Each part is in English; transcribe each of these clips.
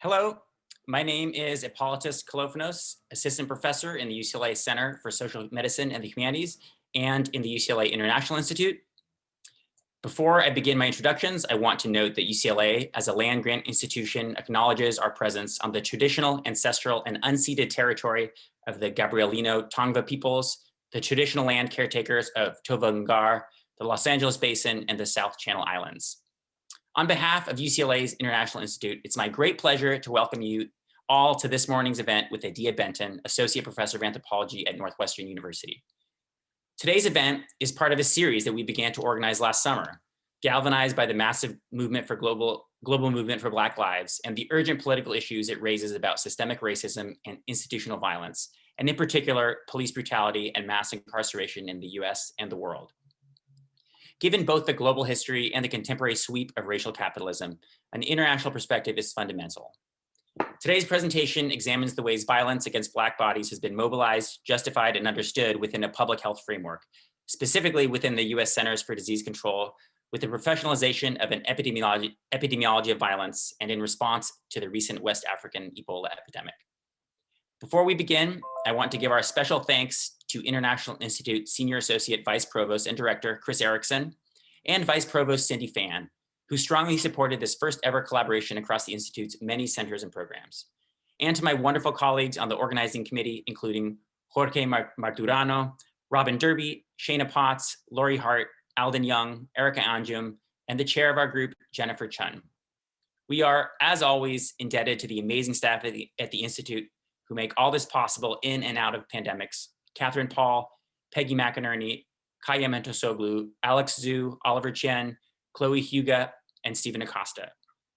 Hello, my name is Hippolytus Kolofonos, Assistant Professor in the UCLA Center for Social Medicine and the Humanities and in the UCLA International Institute. Before I begin my introductions, I want to note that UCLA, as a land-grant institution, acknowledges our presence on the traditional, ancestral, and unceded territory of the Gabrielino Tongva peoples, the traditional land caretakers of Tova Ngar, the Los Angeles Basin, and the South Channel Islands. On behalf of UCLA's International Institute, it's my great pleasure to welcome you all to this morning's event with Adia Benton, Associate Professor of Anthropology at Northwestern University. Today's event is part of a series that we began to organize last summer, galvanized by the massive movement for global movement for Black lives and the urgent political issues it raises about systemic racism and institutional violence, and in particular, police brutality and mass incarceration in the US and the world. Given both the global history and the contemporary sweep of racial capitalism, an international perspective is fundamental. Today's presentation examines the ways violence against Black bodies has been mobilized, justified, and understood within a public health framework, specifically within the US Centers for Disease Control, with the professionalization of an epidemiology of violence and in response to the recent West African Ebola epidemic. Before we begin, I want to give our special thanks to International Institute Senior Associate Vice Provost and Director Chris Erickson and Vice Provost Cindy Fan, who strongly supported this first ever collaboration across the Institute's many centers and programs. And to my wonderful colleagues on the organizing committee, including Jorge Marturano, Robin Derby, Shana Potts, Lori Hart, Alden Young, Erica Anjum, and the chair of our group, Jennifer Chun. We are, as always, indebted to the amazing staff at the Institute who make all this possible in and out of pandemics: Catherine Paul, Peggy McInerney, Kaya Mentosoglu, Alex Zhu, Oliver Chen, Chloe Huga, and Stephen Acosta.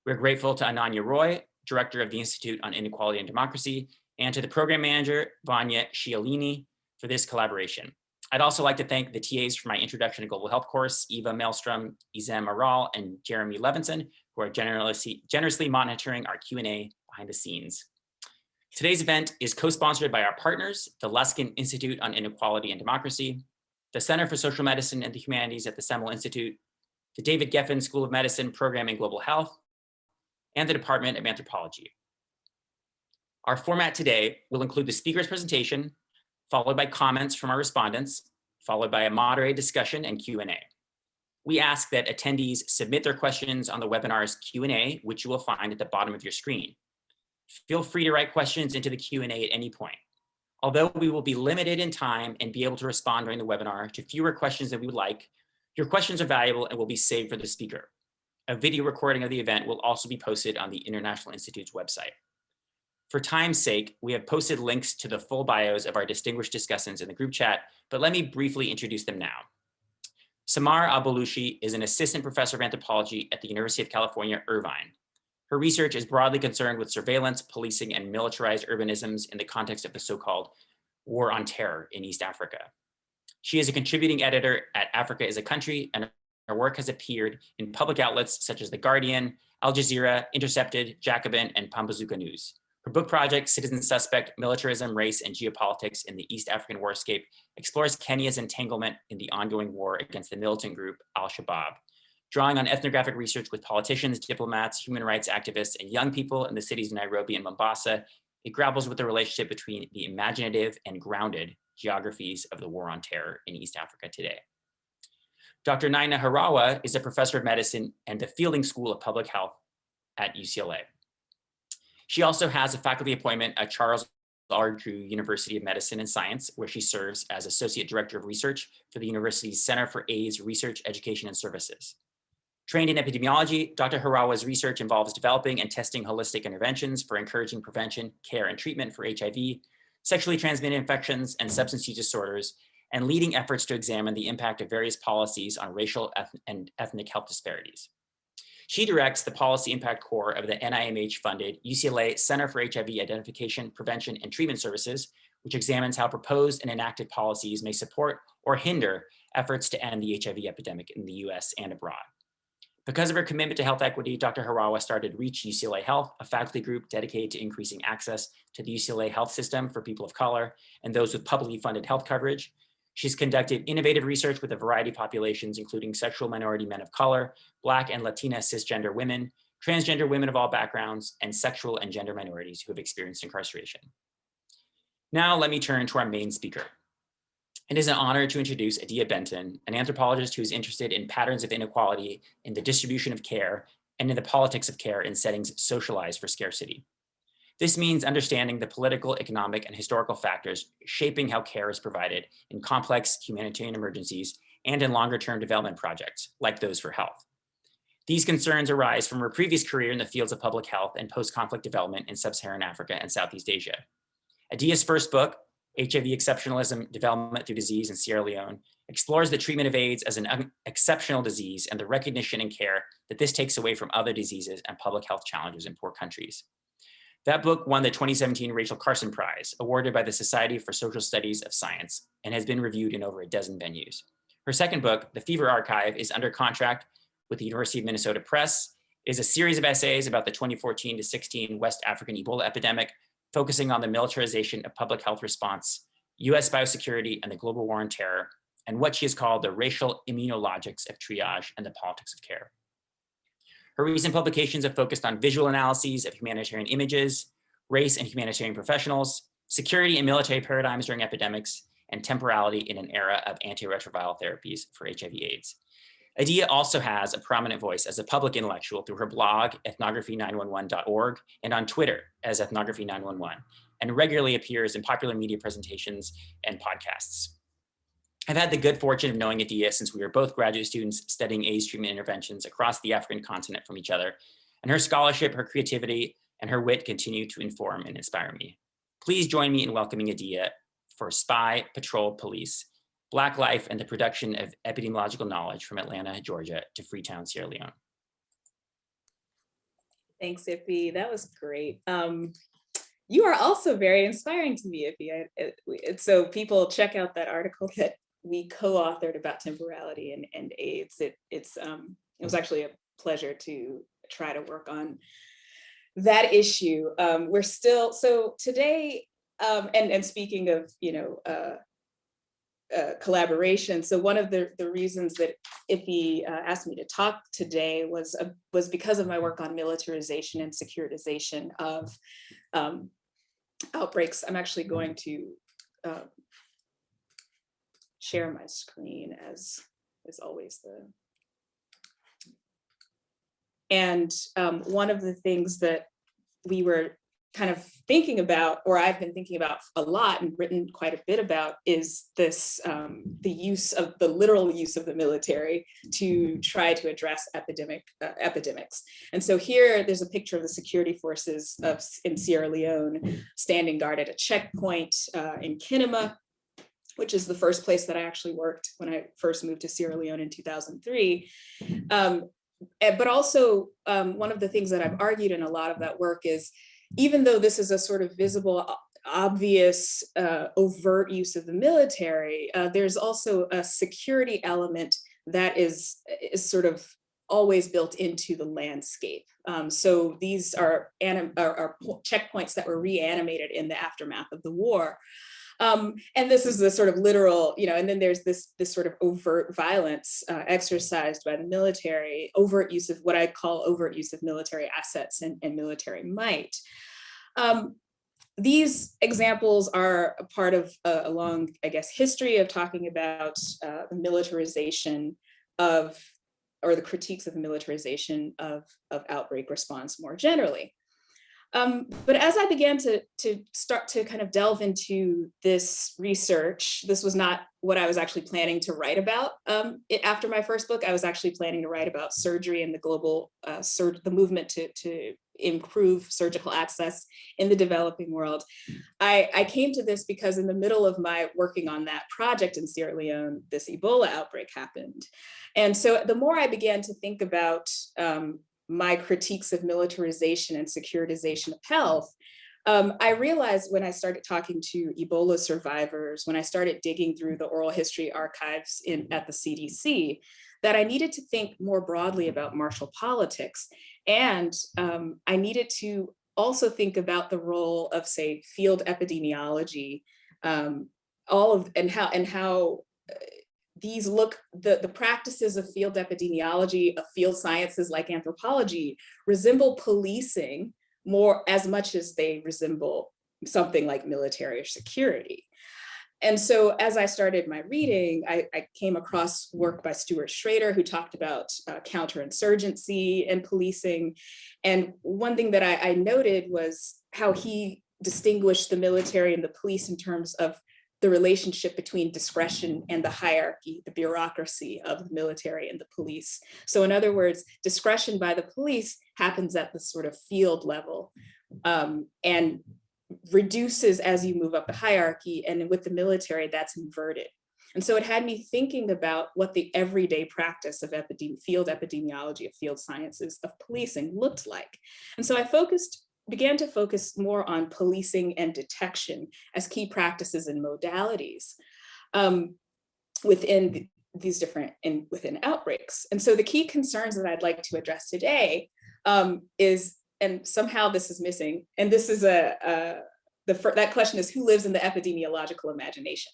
We're grateful to Ananya Roy, Director of the Institute on Inequality and Democracy, and to the Program Manager, Vanya Sciolini, for this collaboration. I'd also like to thank the TAs for my Introduction to Global Health course, Eva Maelstrom, Izem Aral, and Jeremy Levinson, who are generously monitoring our Q&A behind the scenes. Today's event is co-sponsored by our partners, the Luskin Institute on Inequality and Democracy, the Center for Social Medicine and the Humanities at the Semel Institute, the David Geffen School of Medicine Program in Global Health, and the Department of Anthropology. Our format today will include the speaker's presentation, followed by comments from our respondents, followed by a moderated discussion and Q&A. We ask that attendees submit their questions on the webinar's Q&A, which you will find at the bottom of your screen. Feel free to write questions into the Q&A at any point. Although we will be limited in time and be able to respond during the webinar to fewer questions than we would like, your questions are valuable and will be saved for the speaker. A video recording of the event will also be posted on the International Institute's website. For time's sake, we have posted links to the full bios of our distinguished discussants in the group chat, but let me briefly introduce them now. Samar Al-Balushi is an assistant professor of anthropology at the University of California, Irvine. Her research is broadly concerned with surveillance, policing, and militarized urbanisms in the context of the so-called War on Terror in East Africa. She is a contributing editor at Africa is a Country, and her work has appeared in public outlets such as The Guardian, Al Jazeera, Intercepted, Jacobin, and Pambazuka News. Her book project, Citizen Suspect, Militarism, Race, and Geopolitics in the East African Warscape, explores Kenya's entanglement in the ongoing war against the militant group Al-Shabaab. Drawing on ethnographic research with politicians, diplomats, human rights activists, and young people in the cities of Nairobi and Mombasa, it grapples with the relationship between the imaginative and grounded geographies of the War on Terror in East Africa today. Dr. Naina Harawa is a professor of medicine and the Fielding School of Public Health at UCLA. She also has a faculty appointment at Charles R. Drew University of Medicine and Science, where she serves as Associate Director of Research for the university's Center for AIDS Research, Education, and Services. Trained in epidemiology, Dr. Harawa's research involves developing and testing holistic interventions for encouraging prevention, care, and treatment for HIV, sexually transmitted infections, and substance use disorders, and leading efforts to examine the impact of various policies on racial and ethnic health disparities. She directs the Policy Impact Core of the NIMH-funded UCLA Center for HIV Identification, Prevention, and Treatment Services, which examines how proposed and enacted policies may support or hinder efforts to end the HIV epidemic in the US and abroad. Because of her commitment to health equity, Dr. Harawa started Reach UCLA Health, a faculty group dedicated to increasing access to the UCLA health system for people of color and those with publicly funded health coverage. She's conducted innovative research with a variety of populations, including sexual minority men of color, Black and Latina cisgender women, transgender women of all backgrounds, and sexual and gender minorities who have experienced incarceration. Now let me turn to our main speaker. It is an honor to introduce Adia Benton, an anthropologist who is interested in patterns of inequality in the distribution of care and in the politics of care in settings socialized for scarcity. This means understanding the political, economic, and historical factors shaping how care is provided in complex humanitarian emergencies and in longer-term development projects, like those for health. These concerns arise from her previous career in the fields of public health and post-conflict development in sub-Saharan Africa and Southeast Asia. Adia's first book, HIV Exceptionalism, Development Through Disease in Sierra Leone, explores the treatment of AIDS as an exceptional disease and the recognition and care that this takes away from other diseases and public health challenges in poor countries. That book won the 2017 Rachel Carson Prize, awarded by the Society for Social Studies of Science, and has been reviewed in over a dozen venues. Her second book, The Fever Archive, is under contract with the University of Minnesota Press. It is a series of essays about the 2014 to 16 West African Ebola epidemic, focusing on the militarization of public health response, US biosecurity, and the global war on terror, and what she has called the racial immunologics of triage and the politics of care. Her recent publications have focused on visual analyses of humanitarian images, race and humanitarian professionals, security and military paradigms during epidemics, and temporality in an era of antiretroviral therapies for HIV/AIDS. Adia also has a prominent voice as a public intellectual through her blog, ethnography911.org, and on Twitter as ethnography911, and regularly appears in popular media presentations and podcasts. I've had the good fortune of knowing Adia since we were both graduate students studying AIDS treatment interventions across the African continent from each other, and her scholarship, her creativity, and her wit continue to inform and inspire me. Please join me in welcoming Adia for Spy, Patrol, Police, Black Life and the Production of Epidemiological Knowledge from Atlanta, Georgia to Freetown, Sierra Leone. Thanks, Iffy. That was great. You are also very inspiring to me, Iffy. So people check out that article that we co-authored about temporality and AIDS. It was actually a pleasure to try to work on that issue. We're still, so today, and speaking of, collaboration. So one of the reasons that Iffy asked me to talk today was because of my work on militarization and securitization of outbreaks. I'm actually going to share my screen as always. And one of the things that we were kind of thinking about, or I've been thinking about a lot and written quite a bit about, is this the literal use of the military to try to address epidemics. And so here there's a picture of the security forces in Sierra Leone standing guard at a checkpoint in Kinema, which is the first place that I actually worked when I first moved to Sierra Leone in 2003. But also one of the things that I've argued in a lot of that work is, even though this is a sort of visible, obvious, overt use of the military, there's also a security element that is sort of always built into the landscape. So these are checkpoints that were reanimated in the aftermath of the war. And this is the sort of literal, and then there's this sort of overt violence exercised by the military, overt use of what I call overt use of military assets and military might. These examples are a part of a long, I guess, history of talking about the militarization of, or the critiques of the militarization of outbreak response more generally. But as I began to start to kind of delve into this research, this was not what I was actually planning to write about. After my first book, I was actually planning to write about surgery and the global the movement to improve surgical access in the developing world. I came to this because in the middle of my working on that project in Sierra Leone, this Ebola outbreak happened. And so the more I began to think about my critiques of militarization and securitization of health, I realized when I started talking to Ebola survivors, when I started digging through the oral history archives at the CDC, that I needed to think more broadly about martial politics. And I needed to also think about the role of, say, field epidemiology, and how the practices of field epidemiology, of field sciences like anthropology, resemble policing more as much as they resemble something like military or security. And so as I started my reading, I came across work by Stuart Schrader, who talked about counterinsurgency and policing. And one thing that I noted was how he distinguished the military and the police in terms of the relationship between discretion and the hierarchy, the bureaucracy of the military and the police. So in other words, discretion by the police happens at the sort of field level, and reduces as you move up the hierarchy, and with the military, that's inverted. And so it had me thinking about what the everyday practice of field epidemiology, of field sciences, of policing looked like. And so I began to focus more on policing and detection as key practices and modalities within these within outbreaks. And so the key concerns that I'd like to address today is, and somehow this is missing, and this is that question is, who lives in the epidemiological imagination?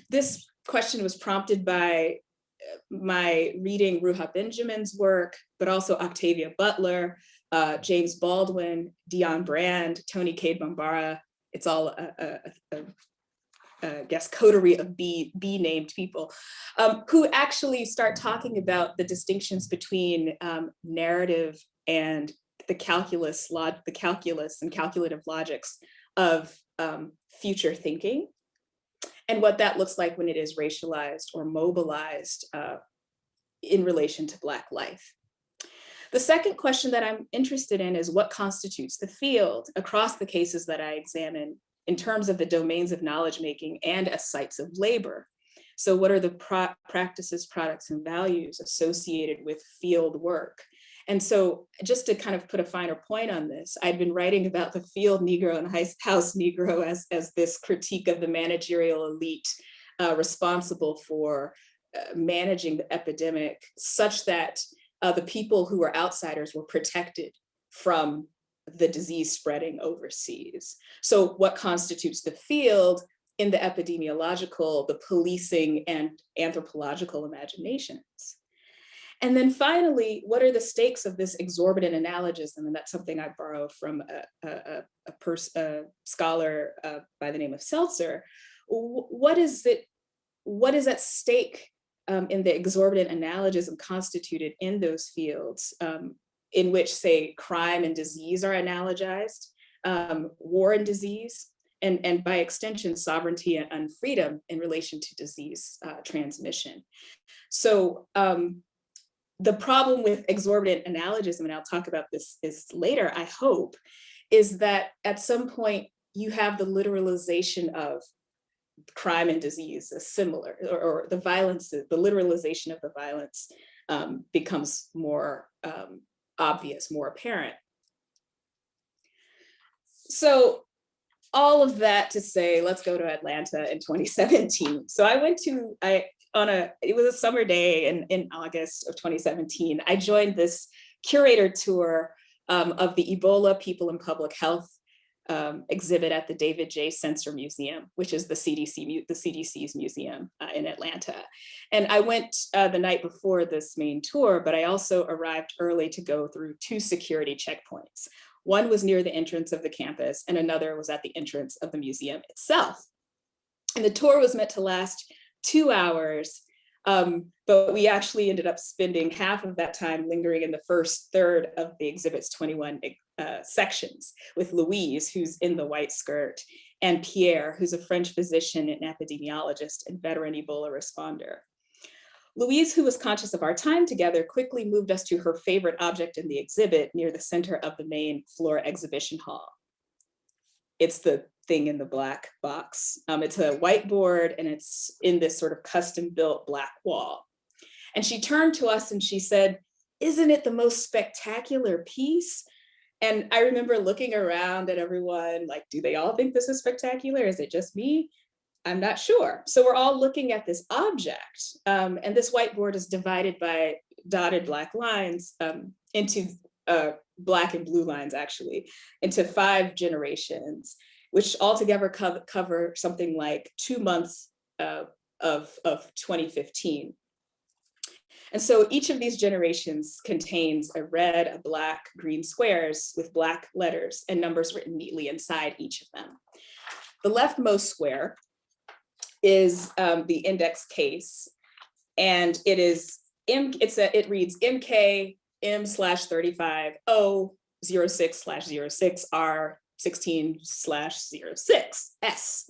This question was prompted by my reading Ruha Benjamin's work, but also Octavia Butler, James Baldwin, Dion Brand, Tony Cade Bambara. It's all I guess coterie of B named people, who actually start talking about the distinctions between narrative and the calculus and calculative logics of future thinking, and what that looks like when it is racialized or mobilized in relation to Black life. The second question that I'm interested in is what constitutes the field across the cases that I examine in terms of the domains of knowledge making and as sites of labor. So what are the practices, products, and values associated with field work? And so just to kind of put a finer point on this, I'd been writing about the field Negro and house Negro as this critique of the managerial elite responsible for managing the epidemic, such that the people who were outsiders were protected from the disease spreading overseas. So what constitutes the field in the epidemiological, the policing, and anthropological imaginations? And then finally, what are the stakes of this exorbitant analogism? And that's something I borrow from a scholar by the name of Seltzer. What is at stake in the exorbitant analogism constituted in those fields, in which, say, crime and disease are analogized, war and disease, and by extension, sovereignty and freedom in relation to disease transmission. So the problem with exorbitant analogism, and I'll talk about this later, I hope, is that at some point you have the literalization of crime and disease as similar, or the violence, the literalization of the violence becomes more obvious, more apparent. So all of that to say, let's go to Atlanta in 2017. So I went to, it was a summer day in August of 2017. I joined this curator tour of the Ebola People in Public Health exhibit at the David J. Sensor Museum, which is the CDC's museum in Atlanta. And I went the night before this main tour, but I also arrived early to go through 2 security checkpoints. One was near the entrance of the campus, and another was at the entrance of the museum itself. And the tour was meant to last 2 hours, but we actually ended up spending half of that time lingering in the first third of the exhibit's 21 sections with Louise, who's in the white skirt, and Pierre, who's a French physician and epidemiologist and veteran Ebola responder. Louise, who was conscious of our time together, quickly moved us to her favorite object in the exhibit near the center of the main floor exhibition hall. It's the thing in the black box. It's a whiteboard, and it's in this sort of custom built black wall. And she turned to us and she said, "Isn't it the most spectacular piece?" And I remember looking around at everyone like, do they all think this is spectacular? Is it just me? I'm not sure. So we're all looking at this object, and this whiteboard is divided by dotted black lines into black and blue lines, actually, into 5 generations, which altogether cover something like 2 months of 2015. And so each of these generations contains a red, a black, green squares with black letters and numbers written neatly inside each of them. The leftmost square is the index case, and it is it reads MK M/35 O06/06 R16/06 S.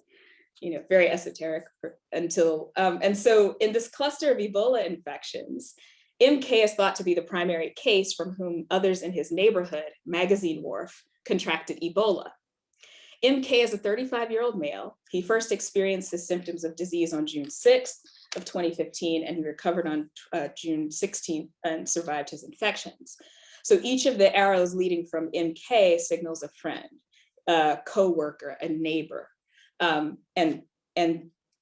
Very esoteric until, and so in this cluster of Ebola infections, MK is thought to be the primary case from whom others in his neighborhood, Magazine Wharf, contracted Ebola. MK is a 35-year-old male. He first experienced the symptoms of disease on June 6th of 2015, and he recovered on June 16th and survived his infections. So each of the arrows leading from MK signals a friend, a co-worker, a neighbor. And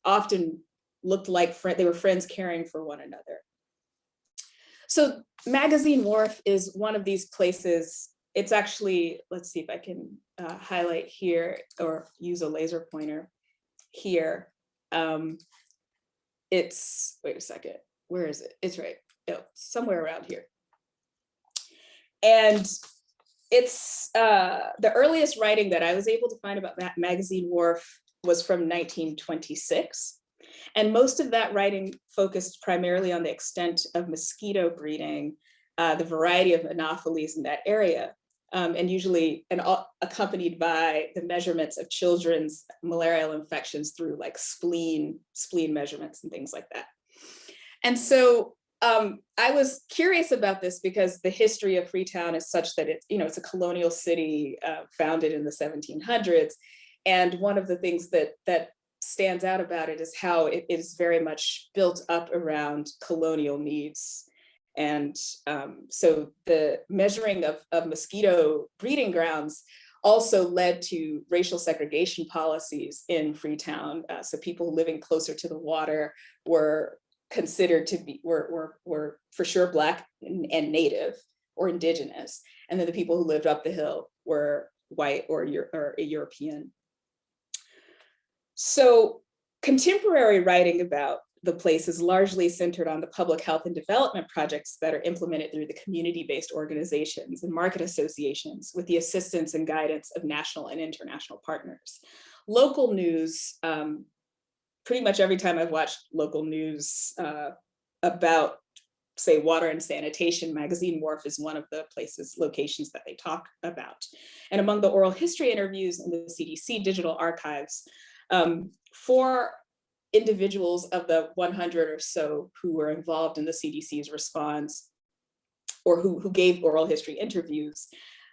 often looked like they were friends caring for one another. So Magazine Wharf is one of these places. It's actually, let's see if I can highlight here or use a laser pointer here. It's, wait a second, where is it? It's right, somewhere around here. And it's the earliest writing that I was able to find about Magazine Wharf was from 1926. And most of that writing focused primarily on the extent of mosquito breeding, the variety of anopheles in that area, and usually accompanied by the measurements of children's malarial infections through like spleen measurements and things like that. And so I was curious about this because the history of Freetown is such that it's a colonial city founded in the 1700s. And one of the things that stands out about it is how it is very much built up around colonial needs. And so the measuring of mosquito breeding grounds also led to racial segregation policies in Freetown. So people living closer to the water were considered to be, were for sure Black and Native or Indigenous. And then the people who lived up the hill were white or European. So contemporary writing about the place is largely centered on the public health and development projects that are implemented through the community-based organizations and market associations with the assistance and guidance of national and international partners. Local news, pretty much every time I've watched local news about, say, water and sanitation, Magazine Wharf is one of the locations that they talk about. And among the oral history interviews in the CDC digital archives, 4 individuals of the 100 or so who were involved in the CDC's response or who gave oral history interviews,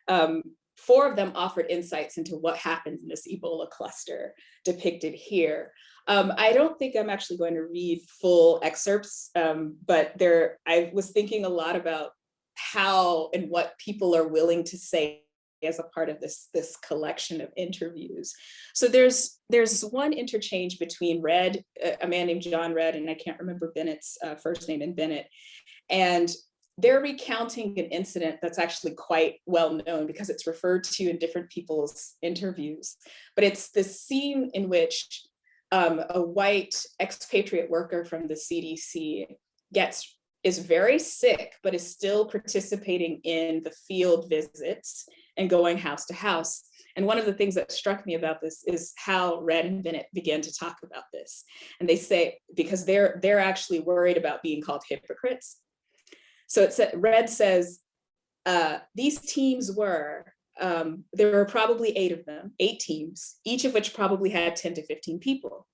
4 of them offered insights into what happened in this Ebola cluster depicted here. I don't think I'm actually going to read full excerpts, but I was thinking a lot about how and what people are willing to say as a part of this collection of interviews. So there's one interchange between Red, a man named John Red, and I can't remember Bennett's first name, and Bennett, and they're recounting an incident that's actually quite well known because it's referred to in different people's interviews. But it's the scene in which a white expatriate worker from the CDC is very sick, but is still participating in the field visits and going house to house. And one of the things that struck me about this is how Red and Bennett began to talk about this. And they say, because they're actually worried about being called hypocrites. So Red says, these teams there were probably 8 of them, 8 teams, each of which probably had 10 to 15 people.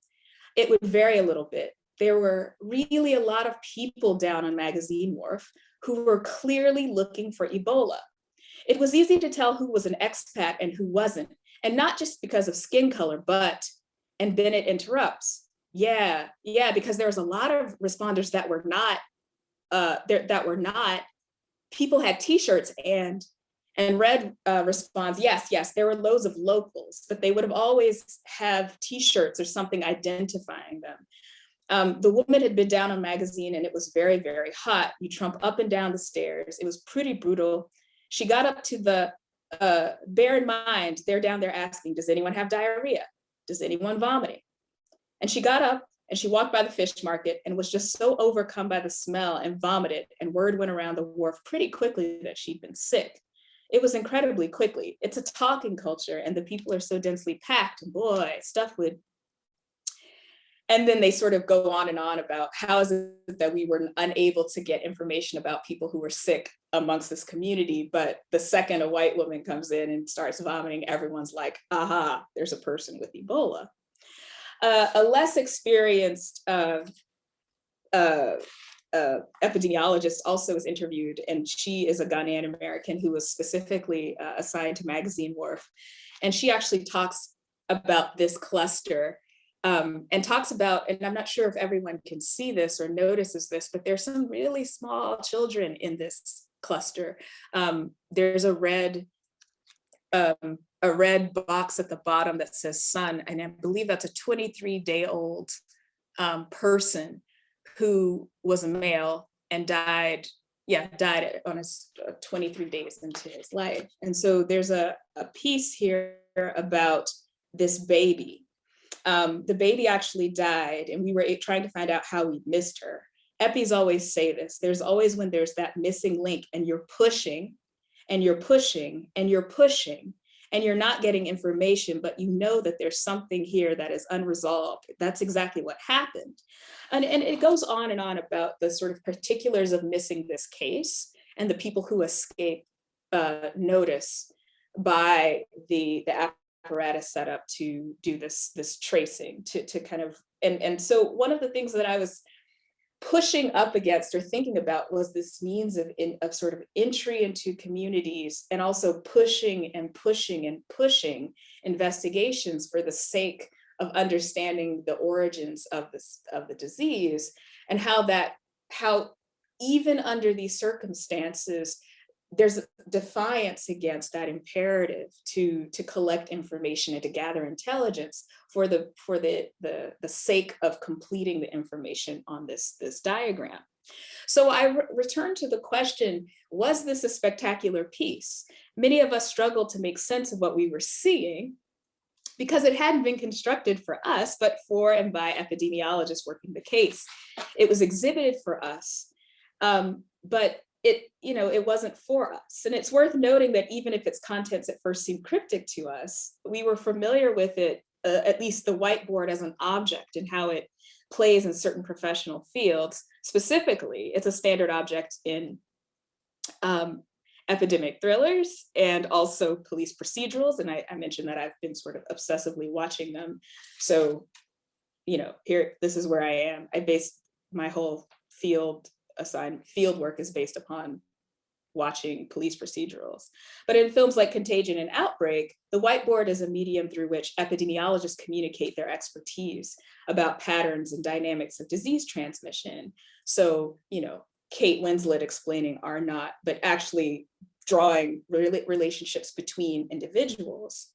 It would vary a little bit. There were really a lot of people down on Magazine Wharf who were clearly looking for Ebola. It was easy to tell who was an expat and who wasn't, and not just because of skin color, and Bennett interrupts. Yeah, because there was a lot of responders that were not, people had t-shirts and Red responds, yes, there were loads of locals, but they would have always have t-shirts or something identifying them. The woman had been down on Magazine and it was very, very hot. You trump up and down the stairs. It was pretty brutal. She got up to bear in mind, they're down there asking, does anyone have diarrhea? Does anyone vomiting? And she got up And she walked by the fish market and was just so overcome by the smell and vomited, and word went around the wharf pretty quickly that she'd been sick. It was incredibly quickly. It's a talking culture and the people are so densely packed, and boy, stuff would. And then they sort of go on and on about how is it that we were unable to get information about people who were sick amongst this community, but the second a white woman comes in and starts vomiting, everyone's like, aha, there's a person with Ebola. A less experienced epidemiologist also was interviewed, and she is a Ghanaian American who was specifically assigned to Magazine Wharf. And she actually talks about this cluster and talks about, and I'm not sure if everyone can see this or notices this, but there's some really small children in this cluster. There's a red box at the bottom that says son, and I believe that's a 23-day-old person who was a male and died on his 23 days into his life. And so there's a piece here about this baby. The baby actually died, and we were trying to find out how we missed her. Epis always say this, there's always when there's that missing link and you're pushing and you're pushing and you're pushing and you're not getting information, but you know that there's something here that is unresolved. That's exactly what happened. And it goes on and on about the sort of particulars of missing this case and the people who escape notice by the apparatus set up to do this tracing to kind of, and so one of the things that I was pushing up against or thinking about was this means of sort of entry into communities, and also pushing and pushing and pushing investigations for the sake of understanding the origins of the disease, and how even under these circumstances there's a defiance against that imperative to collect information and to gather intelligence for the sake of completing the information on this diagram. So I returned to the question, was this a spectacular piece? Many of us struggled to make sense of what we were seeing because it hadn't been constructed for us, but for and by epidemiologists working the case. It was exhibited for us, but it wasn't for us. And it's worth noting that even if its contents at first seemed cryptic to us, we were familiar with it, at least the whiteboard as an object and how it plays in certain professional fields. Specifically, it's a standard object in epidemic thrillers and also police procedurals. And I mentioned that I've been sort of obsessively watching them. So, here, this is where I am. I based my whole field work is based upon watching police procedurals. But in films like Contagion and Outbreak, the whiteboard is a medium through which epidemiologists communicate their expertise about patterns and dynamics of disease transmission. So, Kate Winslet explaining R naught, but actually drawing relationships between individuals.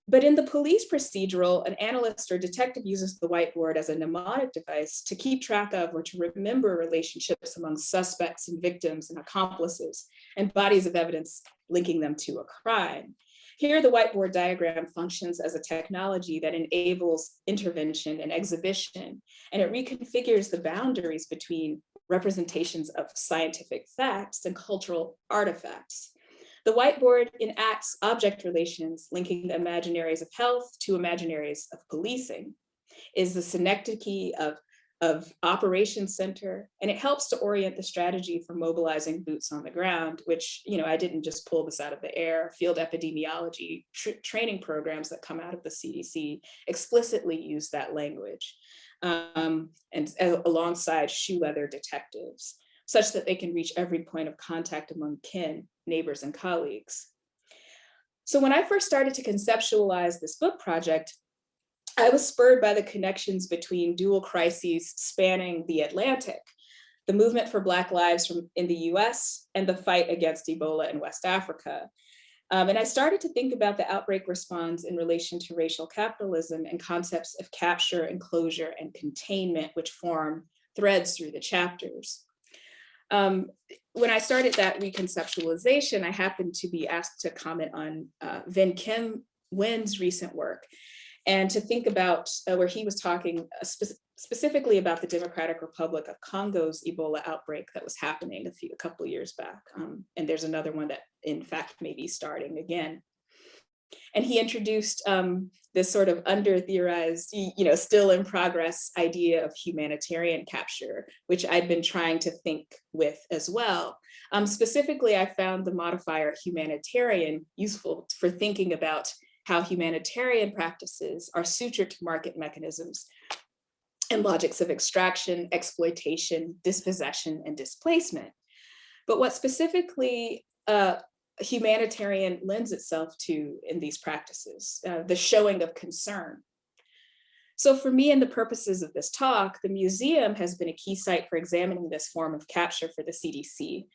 But in the police procedural, an analyst or detective uses the whiteboard as a mnemonic device to keep track of or to remember relationships among suspects and victims and accomplices and bodies of evidence linking them to a crime. Here, the whiteboard diagram functions as a technology that enables intervention and exhibition, and it reconfigures the boundaries between representations of scientific facts and cultural artifacts. The whiteboard enacts object relations, linking the imaginaries of health to imaginaries of policing, is the synecdoche of operations center, and it helps to orient the strategy for mobilizing boots on the ground, which, I didn't just pull this out of the air. Field epidemiology training programs that come out of the CDC explicitly use that language, and alongside shoe leather detectives, such that they can reach every point of contact among kin, neighbors, and colleagues. So when I first started to conceptualize this book project, I was spurred by the connections between dual crises spanning the Atlantic, the movement for Black lives in the US and the fight against Ebola in West Africa. And I started to think about the outbreak response in relation to racial capitalism and concepts of capture, enclosure, and containment, which form threads through the chapters. When I started that reconceptualization, I happened to be asked to comment on Vinh Kim Nguyen's recent work. and to think about where he was talking specifically about the Democratic Republic of Congo's Ebola outbreak that was happening a couple of years back. And there's another one that in fact may be starting again. And he introduced this sort of under-theorized, still in progress idea of humanitarian capture, which I'd been trying to think with as well. Specifically, I found the modifier humanitarian useful for thinking about how humanitarian practices are sutured to market mechanisms and logics of extraction, exploitation, dispossession, and displacement. But what specifically humanitarian lends itself to in these practices, the showing of concern. So for me and the purposes of this talk, the museum has been a key site for examining this form of capture for the CDC.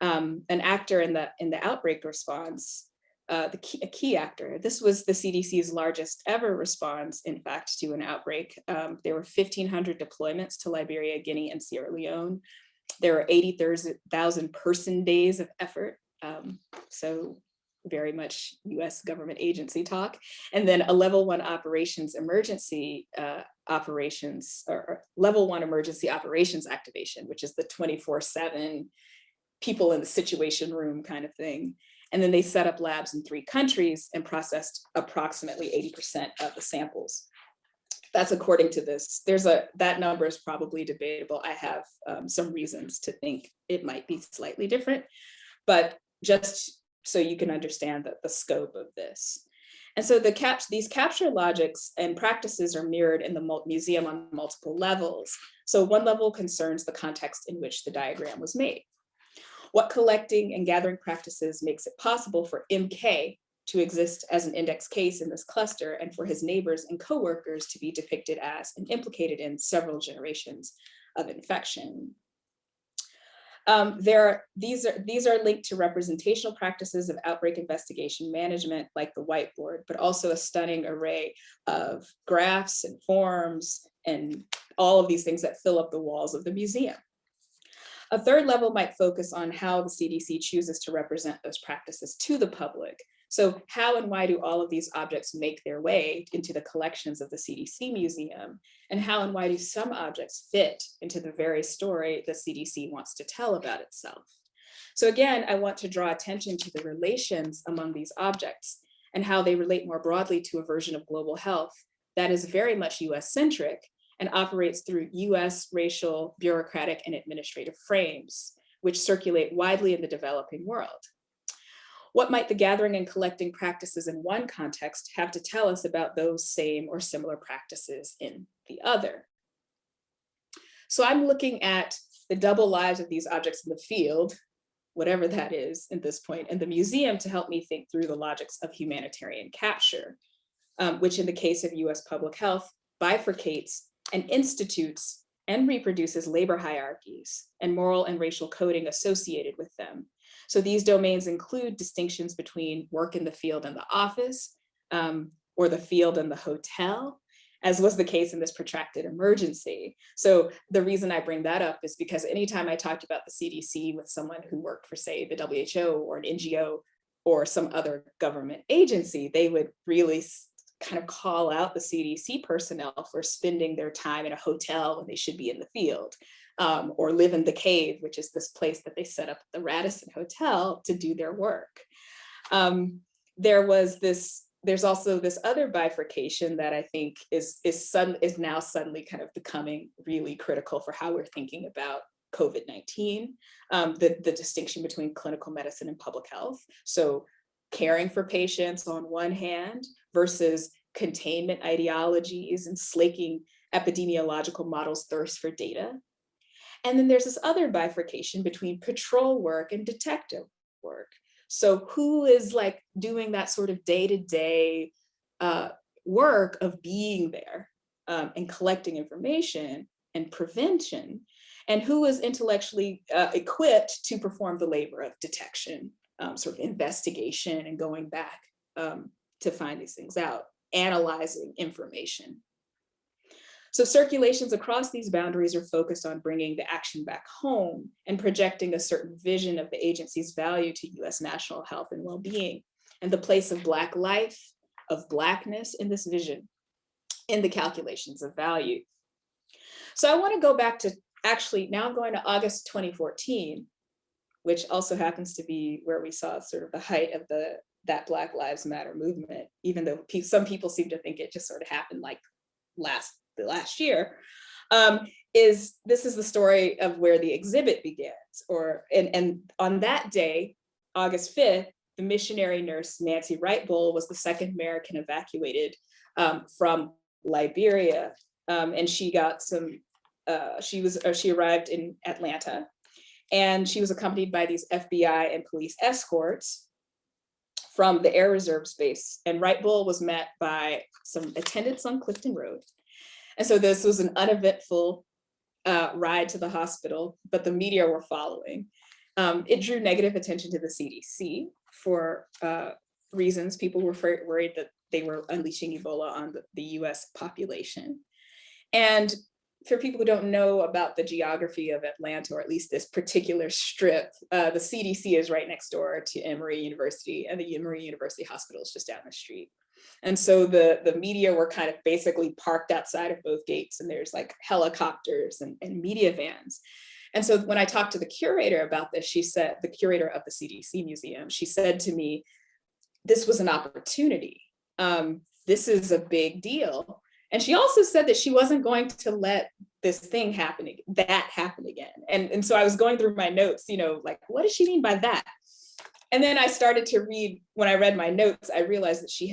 An actor in the outbreak response, a key actor. This was the CDC's largest ever response, in fact, to an outbreak. There were 1,500 deployments to Liberia, Guinea, and Sierra Leone. There were 80,000 person days of effort. So very much US government agency talk. And then a level 1 operations emergency operations, or level 1 emergency operations activation, which is the 24/7 people in the situation room kind of thing. And then they set up labs in 3 countries and processed approximately 80% of the samples. That's according to this. That number is probably debatable. I have some reasons to think it might be slightly different, but just so you can understand the scope of this. And so these capture logics and practices are mirrored in the museum on multiple levels. So one level concerns the context in which the diagram was made. What collecting and gathering practices makes it possible for MK to exist as an index case in this cluster, and for his neighbors and coworkers to be depicted as and implicated in several generations of infection. These are linked to representational practices of outbreak investigation management, like the whiteboard, but also a stunning array of graphs and forms and all of these things that fill up the walls of the museum. A third level might focus on how the CDC chooses to represent those practices to the public. So how and why do all of these objects make their way into the collections of the CDC museum? And how and why do some objects fit into the very story the CDC wants to tell about itself? So again, I want to draw attention to the relations among these objects and how they relate more broadly to a version of global health that is very much US-centric and operates through US racial, bureaucratic, and administrative frames, which circulate widely in the developing world. What might the gathering and collecting practices in one context have to tell us about those same or similar practices in the other? So I'm looking at the double lives of these objects in the field, whatever that is at this point, and the museum to help me think through the logics of humanitarian capture, which in the case of US public health bifurcates and institutes and reproduces labor hierarchies and moral and racial coding associated with them. So these domains include distinctions between work in the field and the office, or the field and the hotel, as was the case in this protracted emergency. So the reason I bring that up is because anytime I talked about the CDC with someone who worked for, say, the WHO or an NGO or some other government agency, they would really kind of call out the CDC personnel for spending their time in a hotel when they should be in the field, or live in the cave, which is this place that they set up at the Radisson Hotel to do their work. There's also this other bifurcation that I think is now suddenly kind of becoming really critical for how we're thinking about COVID-19, the distinction between clinical medicine and public health. So caring for patients on one hand versus containment ideologies and slaking epidemiological models' thirst for data. And then there's this other bifurcation between patrol work and detective work. So who is like doing that sort of day-to-day work of being there and collecting information and prevention, and who is intellectually equipped to perform the labor of detection, sort of investigation and going back to find these things out, analyzing information. So circulations across these boundaries are focused on bringing the action back home and projecting a certain vision of the agency's value to US national health and well-being, and the place of Black life, of Blackness in this vision. in the calculations of value. So I want to go back to, actually, now I'm going to August 2014, which also happens to be where we saw sort of the height of that Black Lives Matter movement, even though some people seem to think it just sort of happened like the last year. This is the story of where the exhibit begins, and on that day, August 5th, the missionary nurse Nancy Wright Bull was the second American evacuated from Liberia, and she got she arrived in Atlanta, and she was accompanied by these FBI and police escorts from the Air Reserve base. And Wright Bull was met by some attendants on Clifton Road. And so this was an uneventful ride to the hospital, but the media were following. It drew negative attention to the CDC for reasons. People were worried that they were unleashing Ebola on the US population. And for people who don't know about the geography of Atlanta, or at least this particular strip, the CDC is right next door to Emory University, and the Emory University Hospital is just down the street. And so the media were kind of basically parked outside of both gates, and there's like helicopters and media vans. And so when I talked to the curator about this, she said, the curator of the CDC museum, she said to me, this was an opportunity. This is a big deal. And she also said that she wasn't going to let this thing happen again. And so I was going through my notes, like, what does she mean by that? And then I started to read, when I read my notes, I realized that she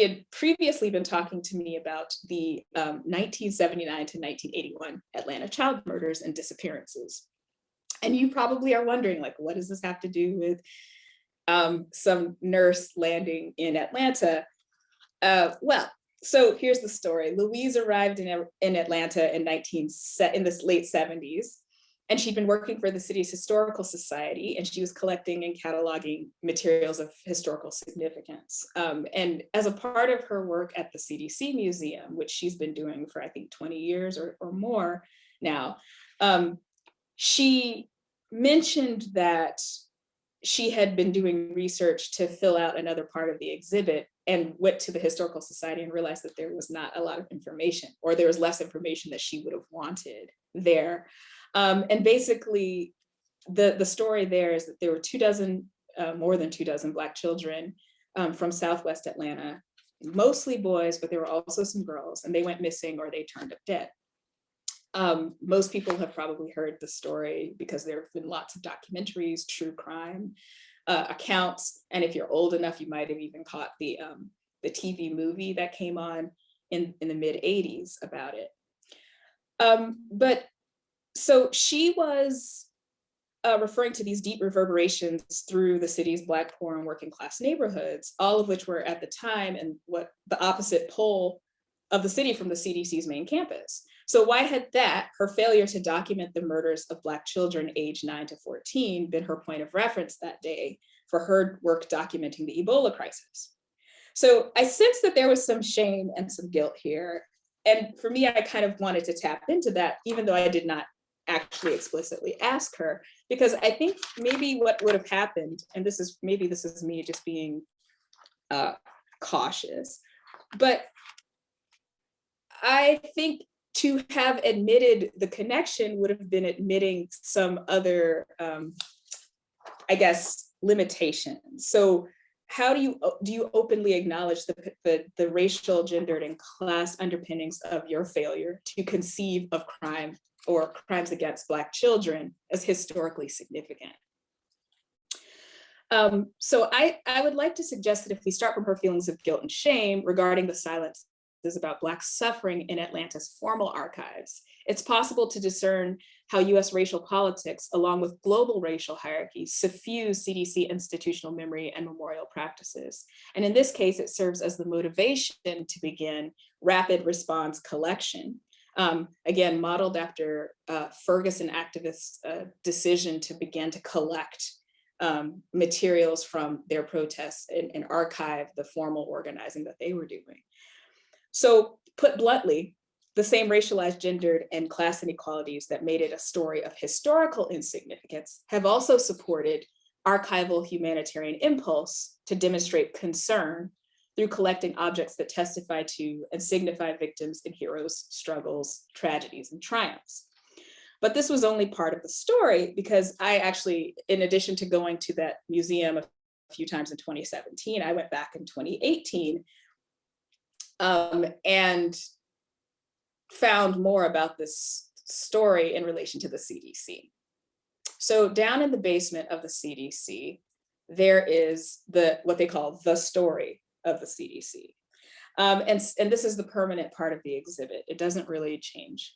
had previously been talking to me about the 1979 to 1981 Atlanta child murders and disappearances. And you probably are wondering, like, what does this have to do with some nurse landing in Atlanta? Well, so here's the story. Louise arrived in Atlanta in the late 70s. And she'd been working for the city's historical society, and she was collecting and cataloging materials of historical significance. And as a part of her work at the CDC Museum, which she's been doing for, I think, 20 years or more now, she mentioned that she had been doing research to fill out another part of the exhibit, and went to the historical society and realized that there was not a lot of information, or there was less information that she would have wanted there. And basically, the story there is that there were more than 24 Black children from Southwest Atlanta, mostly boys, but there were also some girls, and they went missing or they turned up dead. Most people have probably heard the story because there have been lots of documentaries, true crime accounts, and if you're old enough, you might have even caught the TV movie that came on in the mid-'80s about it. But so she was referring to these deep reverberations through the city's Black, poor, and working class neighborhoods, all of which were at the time in what the opposite pole of the city from the CDC's main campus. So why had her failure to document the murders of Black children aged 9 to 14, been her point of reference that day for her work documenting the Ebola crisis? So I sensed that there was some shame and some guilt here. And for me, I kind of wanted to tap into that, even though I did not actually explicitly ask her, because I think maybe what would have happened, and this is me just being cautious, but I think to have admitted the connection would have been admitting some other, I guess, limitations. So how do you openly acknowledge the racial, gendered, and class underpinnings of your failure to conceive of crime or crimes against Black children as historically significant? So I would like to suggest that if we start from her feelings of guilt and shame regarding the silence about Black suffering in Atlanta's formal archives, it's possible to discern how US racial politics, along with global racial hierarchies, suffuse CDC institutional memory and memorial practices. And in this case, it serves as the motivation to begin rapid response collection. Again, modeled after Ferguson activists' decision to begin to collect materials from their protests and archive the formal organizing that they were doing. So put bluntly, the same racialized, gendered, and class inequalities that made it a story of historical insignificance have also supported archival humanitarian impulse to demonstrate concern through collecting objects that testify to and signify victims and heroes' struggles, tragedies, and triumphs. But this was only part of the story, because I actually, in addition to going to that museum a few times in 2017, I went back in 2018 and found more about this story in relation to the CDC. So down in the basement of the CDC, there is what they call the story of the CDC. And this is the permanent part of the exhibit. It doesn't really change.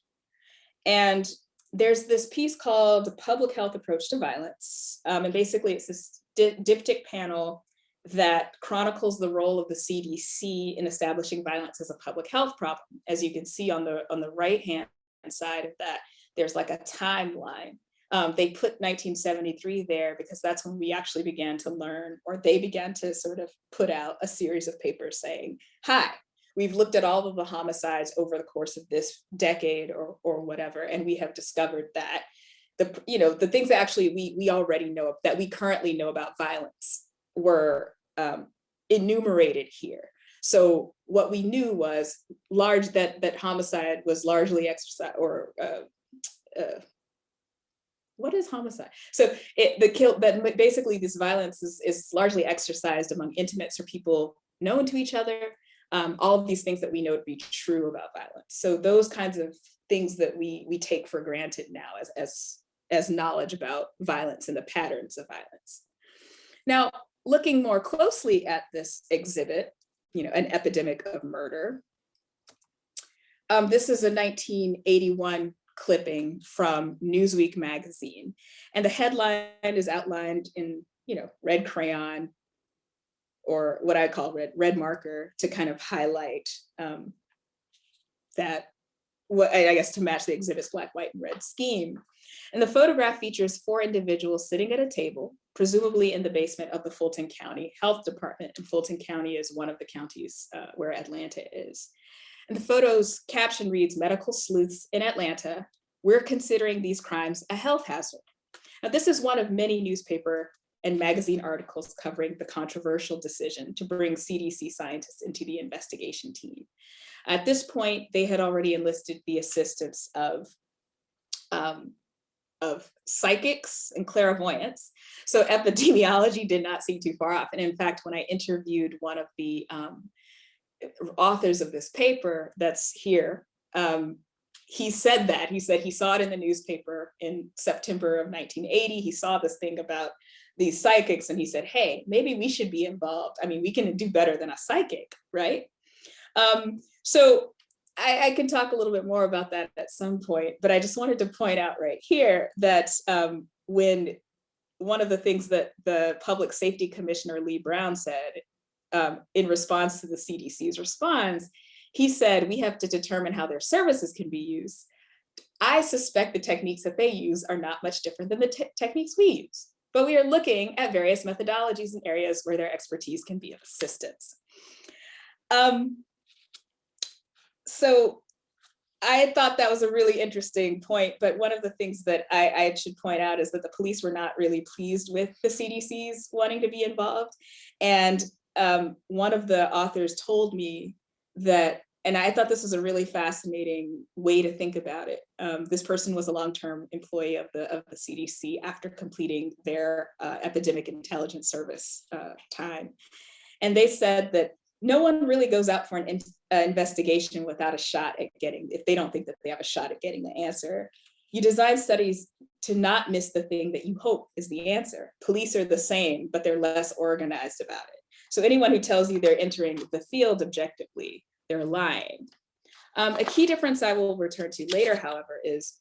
And there's this piece called Public Health Approach to Violence. And basically it's this diptych panel that chronicles the role of the CDC in establishing violence as a public health problem. As you can see on the right-hand side of that, there's like a timeline. They put 1973 there because that's when we actually began to learn, or they began to sort of put out a series of papers saying, hi, we've looked at all of the homicides over the course of this decade or whatever, and we have discovered that the things that actually we already know, that we currently know about violence, were enumerated here. So what we knew was that homicide was largely exercised, or what is homicide? So basically this violence is largely exercised among intimates or people known to each other. All of these things that we know to be true about violence. So those kinds of things that we take for granted now as knowledge about violence and the patterns of violence. Now, looking more closely at this exhibit, an epidemic of murder. This is a 1981 clipping from Newsweek magazine. And the headline is outlined in, red crayon, or what I call red marker, to kind of highlight I guess to match the exhibit's black, white, and red scheme. And the photograph features 4 individuals sitting at a table, presumably in the basement of the Fulton County Health Department. And Fulton County is one of the counties where Atlanta is. And the photo's caption reads, "Medical sleuths in Atlanta, we're considering these crimes a health hazard." Now, this is one of many newspaper and magazine articles covering the controversial decision to bring CDC scientists into the investigation team. At this point, they had already enlisted the assistance of psychics and clairvoyants. So epidemiology did not seem too far off. And in fact, when I interviewed one of the authors of this paper that's here, he said that. He said he saw it in the newspaper in September of 1980. He saw this thing about these psychics, and he said, hey, maybe we should be involved. I mean, we can do better than a psychic, right? So I can talk a little bit more about that at some point, but I just wanted to point out right here that when one of the things that the Public Safety Commissioner Lee Brown said in response to the CDC's response, he said, we have to determine how their services can be used. I suspect the techniques that they use are not much different than the techniques we use, but we are looking at various methodologies and areas where their expertise can be of assistance. So I thought that was a really interesting point, but one of the things that I should point out is that the police were not really pleased with the CDC's wanting to be involved. And one of the authors told me that, and I thought this was a really fascinating way to think about it. This person was a long-term employee of the CDC after completing their epidemic intelligence service time. And they said that no one really goes out for an investigation without a shot at getting, if they don't think that they have a shot at getting the answer. You design studies to not miss the thing that you hope is the answer. Police are the same, but they're less organized about it. So anyone who tells you they're entering the field objectively, they're lying. A key difference I will return to later, however, is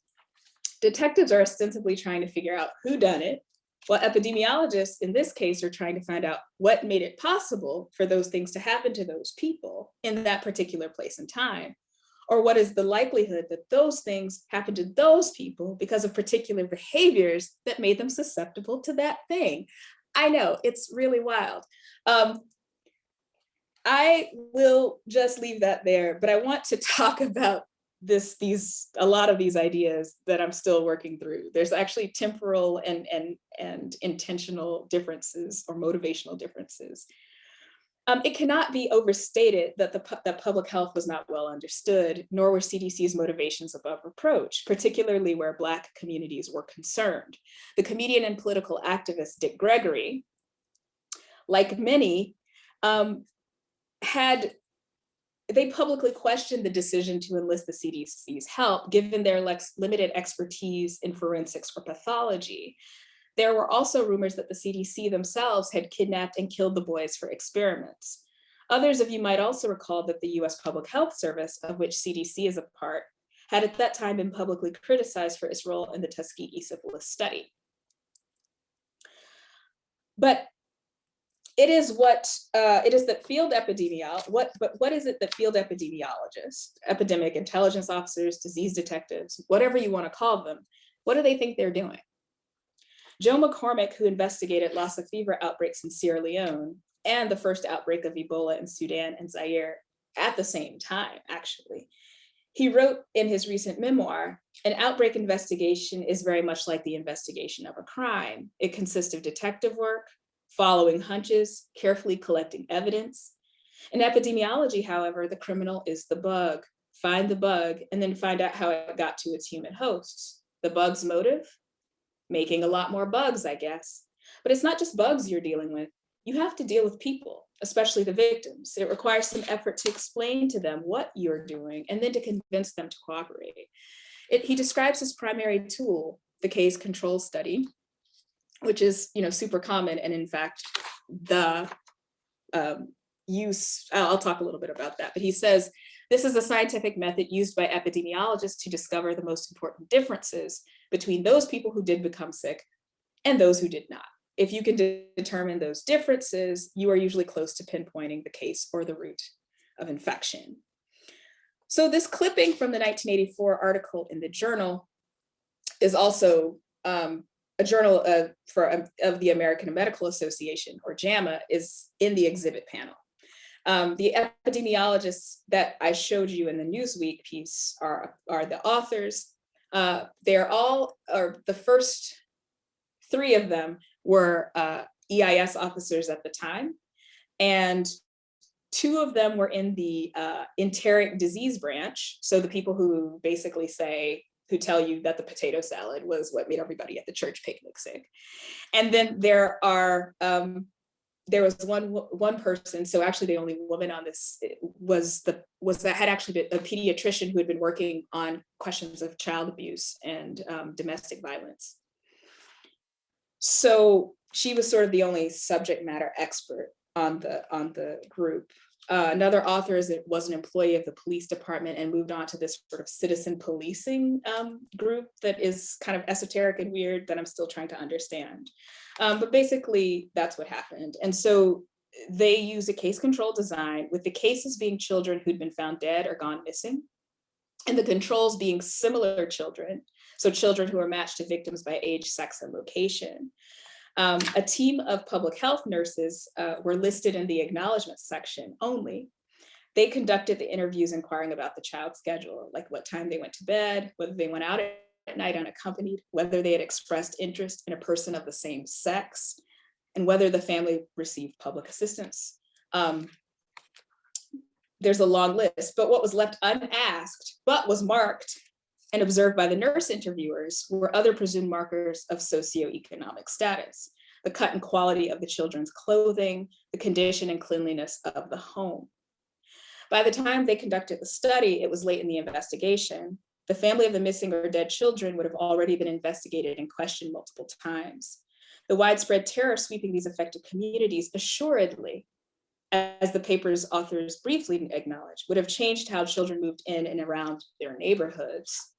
detectives are ostensibly trying to figure out who done it, while epidemiologists in this case are trying to find out what made it possible for those things to happen to those people in that particular place and time, or what is the likelihood that those things happened to those people because of particular behaviors that made them susceptible to that thing. I know, it's really wild. I will just leave that there, but I want to talk about a lot of these ideas that I'm still working through. There's actually temporal and intentional differences or motivational differences. It cannot be overstated that that public health was not well understood, nor were CDC's motivations above reproach, particularly where Black communities were concerned. The comedian and political activist Dick Gregory, like many, they publicly questioned the decision to enlist the CDC's help, given their limited expertise in forensics or pathology. There were also rumors that the CDC themselves had kidnapped and killed the boys for experiments. Others of you might also recall that the US Public Health Service, of which CDC is a part, had at that time been publicly criticized for its role in the Tuskegee syphilis study. But it is what field epidemiologists, epidemic intelligence officers, disease detectives, whatever you want to call them, what do they think they're doing? Joe McCormick, who investigated Lassa fever outbreaks in Sierra Leone and the first outbreak of Ebola in Sudan and Zaire at the same time, actually, he wrote in his recent memoir, an outbreak investigation is very much like the investigation of a crime. It consists of detective work, following hunches, carefully collecting evidence. In epidemiology, however, the criminal is the bug. Find the bug and then find out how it got to its human hosts. The bug's motive? Making a lot more bugs, I guess. But it's not just bugs you're dealing with. You have to deal with people, especially the victims. It requires some effort to explain to them what you're doing and then to convince them to cooperate. He describes his primary tool, the case control study, which is super common. And in fact, the use, I'll talk a little bit about that, but he says, this is a scientific method used by epidemiologists to discover the most important differences between those people who did become sick and those who did not. If you can determine those differences, you are usually close to pinpointing the case or the root of infection. So this clipping from the 1984 article in the journal is also a journal of the American Medical Association, or JAMA, is in the exhibit panel. The epidemiologists that I showed you in the Newsweek piece are the authors. The first three of them were EIS officers at the time, and two of them were in the enteric disease branch. So the people who basically who tell you that the potato salad was what made everybody at the church picnic sick. And then there was one person, so actually the only woman on this had actually been a pediatrician who had been working on questions of child abuse and domestic violence. So she was sort of the only subject matter expert on the group. Another author was an employee of the police department and moved on to this sort of citizen policing group that is kind of esoteric and weird that I'm still trying to understand. But basically, that's what happened. And so they used a case control design with the cases being children who'd been found dead or gone missing, and the controls being similar children, so children who are matched to victims by age, sex, and location. A team of public health nurses were listed in the acknowledgement section only. They conducted the interviews inquiring about the child's schedule, like what time they went to bed, whether they went out at night unaccompanied, whether they had expressed interest in a person of the same sex, and whether the family received public assistance. There's a long list, but what was left unasked, but was marked and observed by the nurse interviewers were other presumed markers of socioeconomic status, the cut and quality of the children's clothing, the condition and cleanliness of the home. By the time they conducted the study, it was late in the investigation. The family of the missing or dead children would have already been investigated and questioned multiple times. The widespread terror sweeping these affected communities assuredly, as the paper's authors briefly acknowledged, would have changed how children moved in and around their neighborhoods.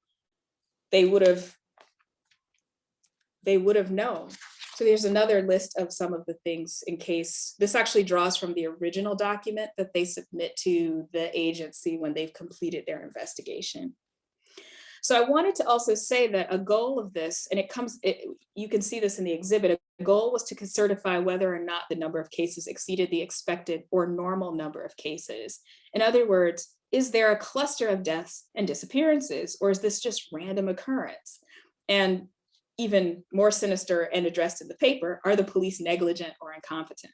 They would have known. So there's another list of some of the things in case, this actually draws from the original document that they submit to the agency when they've completed their investigation. So I wanted to also say that a goal of this, and you can see this in the exhibit, a goal was to certify whether or not the number of cases exceeded the expected or normal number of cases. In other words, is there a cluster of deaths and disappearances, or is this just random occurrence? And even more sinister and addressed in the paper, are the police negligent or incompetent?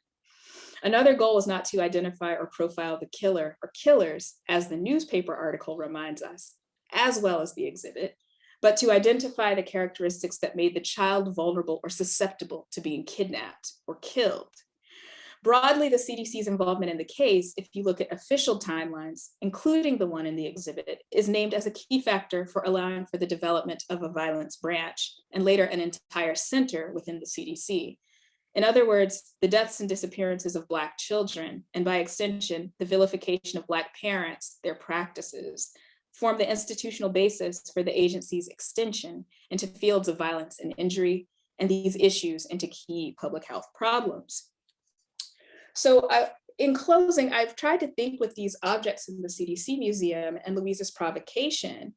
Another goal was not to identify or profile the killer or killers, as the newspaper article reminds us, as well as the exhibit, but to identify the characteristics that made the child vulnerable or susceptible to being kidnapped or killed. Broadly, the CDC's involvement in the case, if you look at official timelines, including the one in the exhibit, is named as a key factor for allowing for the development of a violence branch and later an entire center within the CDC. In other words, the deaths and disappearances of Black children, and by extension, the vilification of Black parents, their practices, form the institutional basis for the agency's extension into fields of violence and injury, and these issues into key public health problems. So in closing, I've tried to think with these objects in the CDC Museum and Louise's provocation,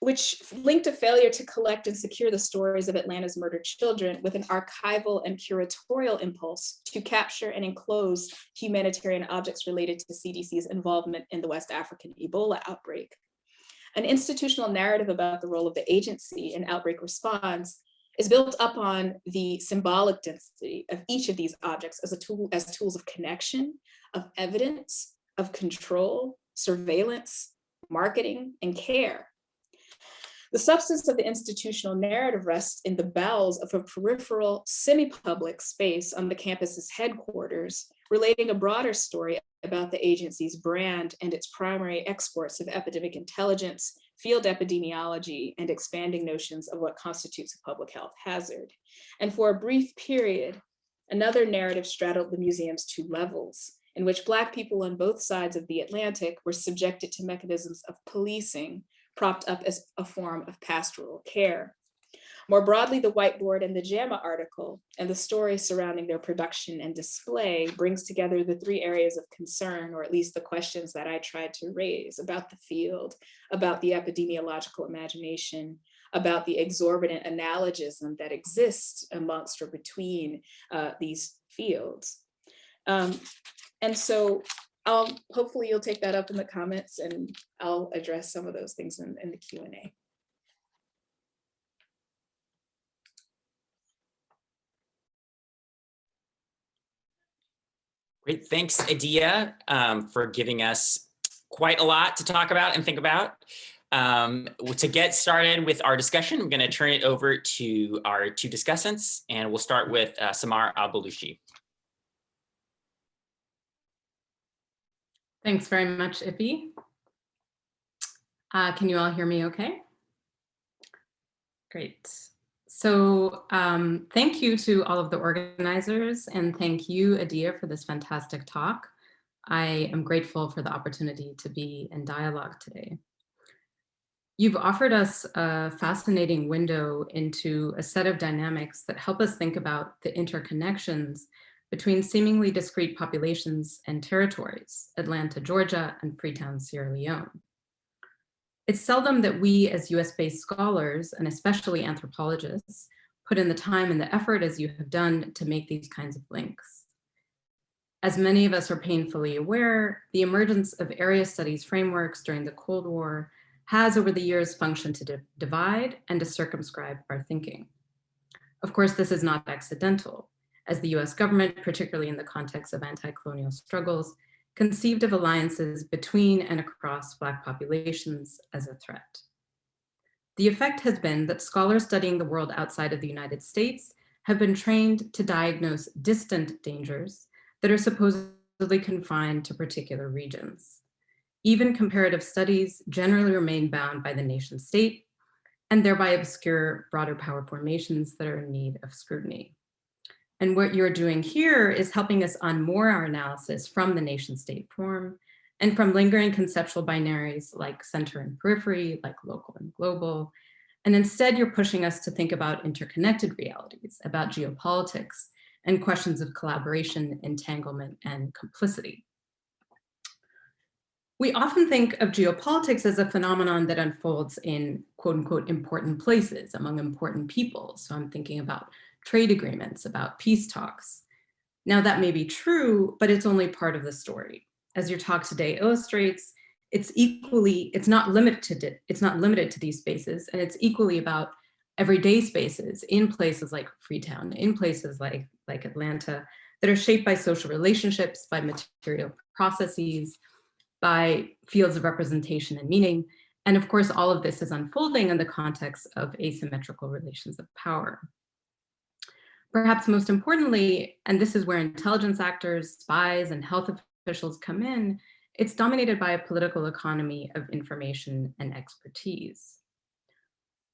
which linked a failure to collect and secure the stories of Atlanta's murdered children with an archival and curatorial impulse to capture and enclose humanitarian objects related to CDC's involvement in the West African Ebola outbreak. An institutional narrative about the role of the agency in outbreak response is built upon the symbolic density of each of these objects as tools of connection, of evidence, of control, surveillance, marketing, and care. The substance of the institutional narrative rests in the bowels of a peripheral, semi-public space on the campus's headquarters, relating a broader story about the agency's brand and its primary exports of epidemic intelligence, field epidemiology, and expanding notions of what constitutes a public health hazard. And for a brief period, another narrative straddled the museum's two levels, in which Black people on both sides of the Atlantic were subjected to mechanisms of policing, propped up as a form of pastoral care. More broadly, the whiteboard and the JAMA article and the story surrounding their production and display brings together the three areas of concern, or at least the questions that I tried to raise about the field, about the epidemiological imagination, about the exorbitant analogism that exists amongst or between these fields. And so hopefully you'll take that up in the comments and I'll address some of those things in the Q&A. Great, thanks Adia for giving us quite a lot to talk about and think about. To get started with our discussion, we're going to turn it over to our two discussants, and we'll start with Samar Al-Balushi. Thanks very much, Ippy. Can you all hear me okay? Great. So thank you to all of the organizers, and thank you, Adia, for this fantastic talk. I am grateful for the opportunity to be in dialogue today. You've offered us a fascinating window into a set of dynamics that help us think about the interconnections between seemingly discrete populations and territories, Atlanta, Georgia, and Freetown, Sierra Leone. It's seldom that we as US-based scholars, and especially anthropologists, put in the time and the effort as you have done to make these kinds of links. As many of us are painfully aware, the emergence of area studies frameworks during the Cold War has over the years functioned to divide and to circumscribe our thinking. Of course, this is not accidental, as the US government, particularly in the context of anti-colonial struggles, conceived of alliances between and across Black populations as a threat. The effect has been that scholars studying the world outside of the United States have been trained to diagnose distant dangers that are supposedly confined to particular regions. Even comparative studies generally remain bound by the nation state and thereby obscure broader power formations that are in need of scrutiny. And what you're doing here is helping us unmoor our analysis from the nation state form and from lingering conceptual binaries like center and periphery, like local and global. And instead you're pushing us to think about interconnected realities, about geopolitics and questions of collaboration, entanglement, and complicity. We often think of geopolitics as a phenomenon that unfolds in quote unquote important places among important people. So I'm thinking about trade agreements, about peace talks. Now that may be true, but it's only part of the story. As your talk today illustrates, it's not limited to these spaces, and it's equally about everyday spaces in places like Freetown, in places like Atlanta, that are shaped by social relationships, by material processes, by fields of representation and meaning. And of course, all of this is unfolding in the context of asymmetrical relations of power. Perhaps most importantly, and this is where intelligence actors, spies, and health officials come in, it's dominated by a political economy of information and expertise.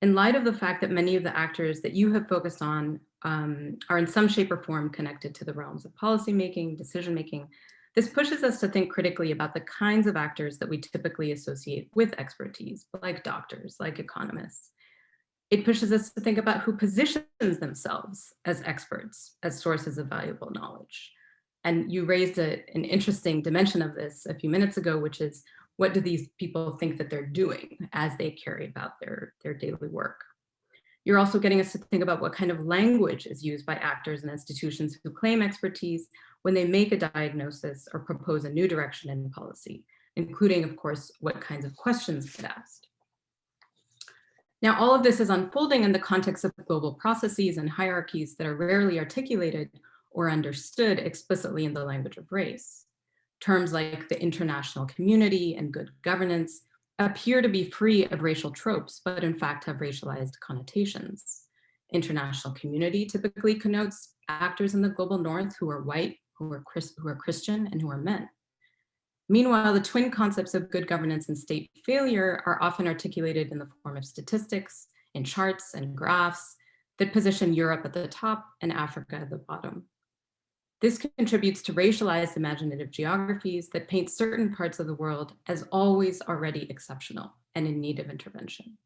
In light of the fact that many of the actors that you have focused on are in some shape or form connected to the realms of policymaking, decision-making, this pushes us to think critically about the kinds of actors that we typically associate with expertise, like doctors, like economists. It pushes us to think about who positions themselves as experts, as sources of valuable knowledge. And you raised an interesting dimension of this a few minutes ago, which is, what do these people think that they're doing as they carry about their daily work? You're also getting us to think about what kind of language is used by actors and institutions who claim expertise when they make a diagnosis or propose a new direction in policy, including, of course, what kinds of questions get asked. Now, all of this is unfolding in the context of global processes and hierarchies that are rarely articulated or understood explicitly in the language of race. Terms like the international community and good governance appear to be free of racial tropes, but in fact have racialized connotations. International community typically connotes actors in the global north who are white, who are Christian, and who are men. Meanwhile, the twin concepts of good governance and state failure are often articulated in the form of statistics, in charts and graphs that position Europe at the top and Africa at the bottom. This contributes to racialized imaginative geographies that paint certain parts of the world as always already exceptional and in need of intervention.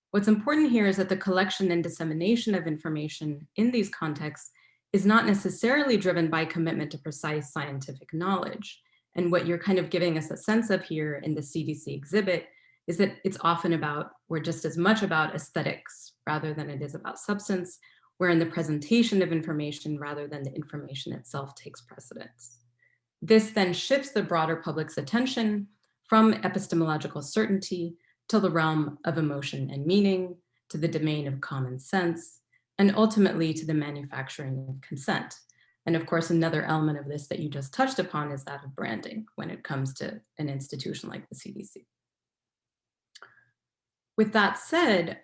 What's important here is that the collection and dissemination of information in these contexts is not necessarily driven by commitment to precise scientific knowledge. And what you're kind of giving us a sense of here in the CDC exhibit is that it's often about, or just as much about, aesthetics rather than it is about substance, wherein the presentation of information rather than the information itself takes precedence. This then shifts the broader public's attention from epistemological certainty to the realm of emotion and meaning, to the domain of common sense, and ultimately to the manufacturing of consent. And of course, another element of this that you just touched upon is that of branding when it comes to an institution like the CDC. With that said,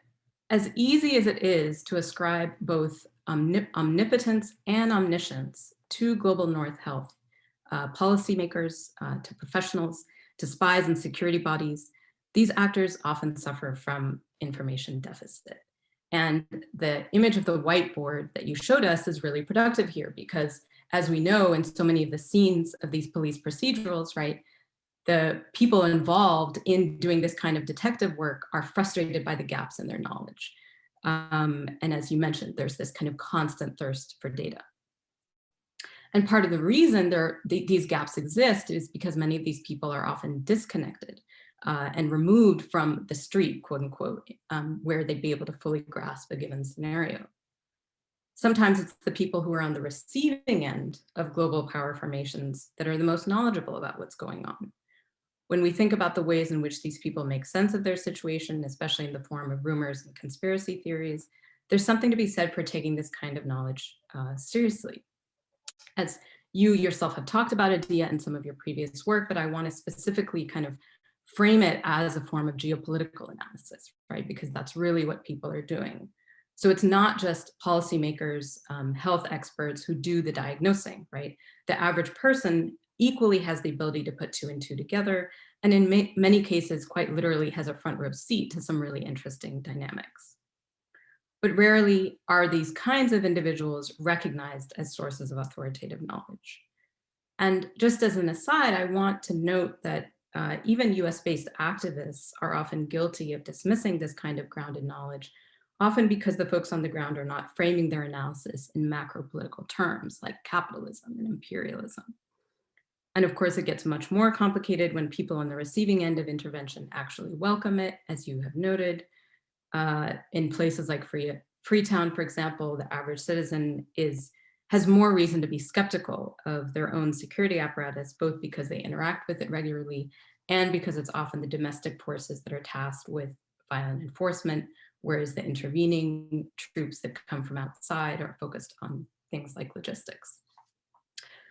as easy as it is to ascribe both omnipotence and omniscience to global North health policymakers, to professionals, to spies and security bodies, these actors often suffer from information deficit. And the image of the whiteboard that you showed us is really productive here because, as we know, in so many of the scenes of these police procedurals, right, the people involved in doing this kind of detective work are frustrated by the gaps in their knowledge. And as you mentioned, there's this kind of constant thirst for data. And part of the reason these gaps exist is because many of these people are often disconnected and removed from the street, quote unquote, where they'd be able to fully grasp a given scenario. Sometimes it's the people who are on the receiving end of global power formations that are the most knowledgeable about what's going on. When we think about the ways in which these people make sense of their situation, especially in the form of rumors and conspiracy theories, there's something to be said for taking this kind of knowledge seriously. As you yourself have talked about, Adia, in some of your previous work, but I want to specifically kind of frame it as a form of geopolitical analysis, right? Because that's really what people are doing. So it's not just policymakers, health experts who do the diagnosing, right? The average person equally has the ability to put two and two together, and in many cases, quite literally has a front row seat to some really interesting dynamics. But rarely are these kinds of individuals recognized as sources of authoritative knowledge. And just as an aside, I want to note that even US-based activists are often guilty of dismissing this kind of grounded knowledge, often because the folks on the ground are not framing their analysis in macro political terms like capitalism and imperialism. And of course, it gets much more complicated when people on the receiving end of intervention actually welcome it, as you have noted. In places like Freetown, for example, the average citizen has more reason to be skeptical of their own security apparatus, both because they interact with it regularly and because it's often the domestic forces that are tasked with violent enforcement, whereas the intervening troops that come from outside are focused on things like logistics.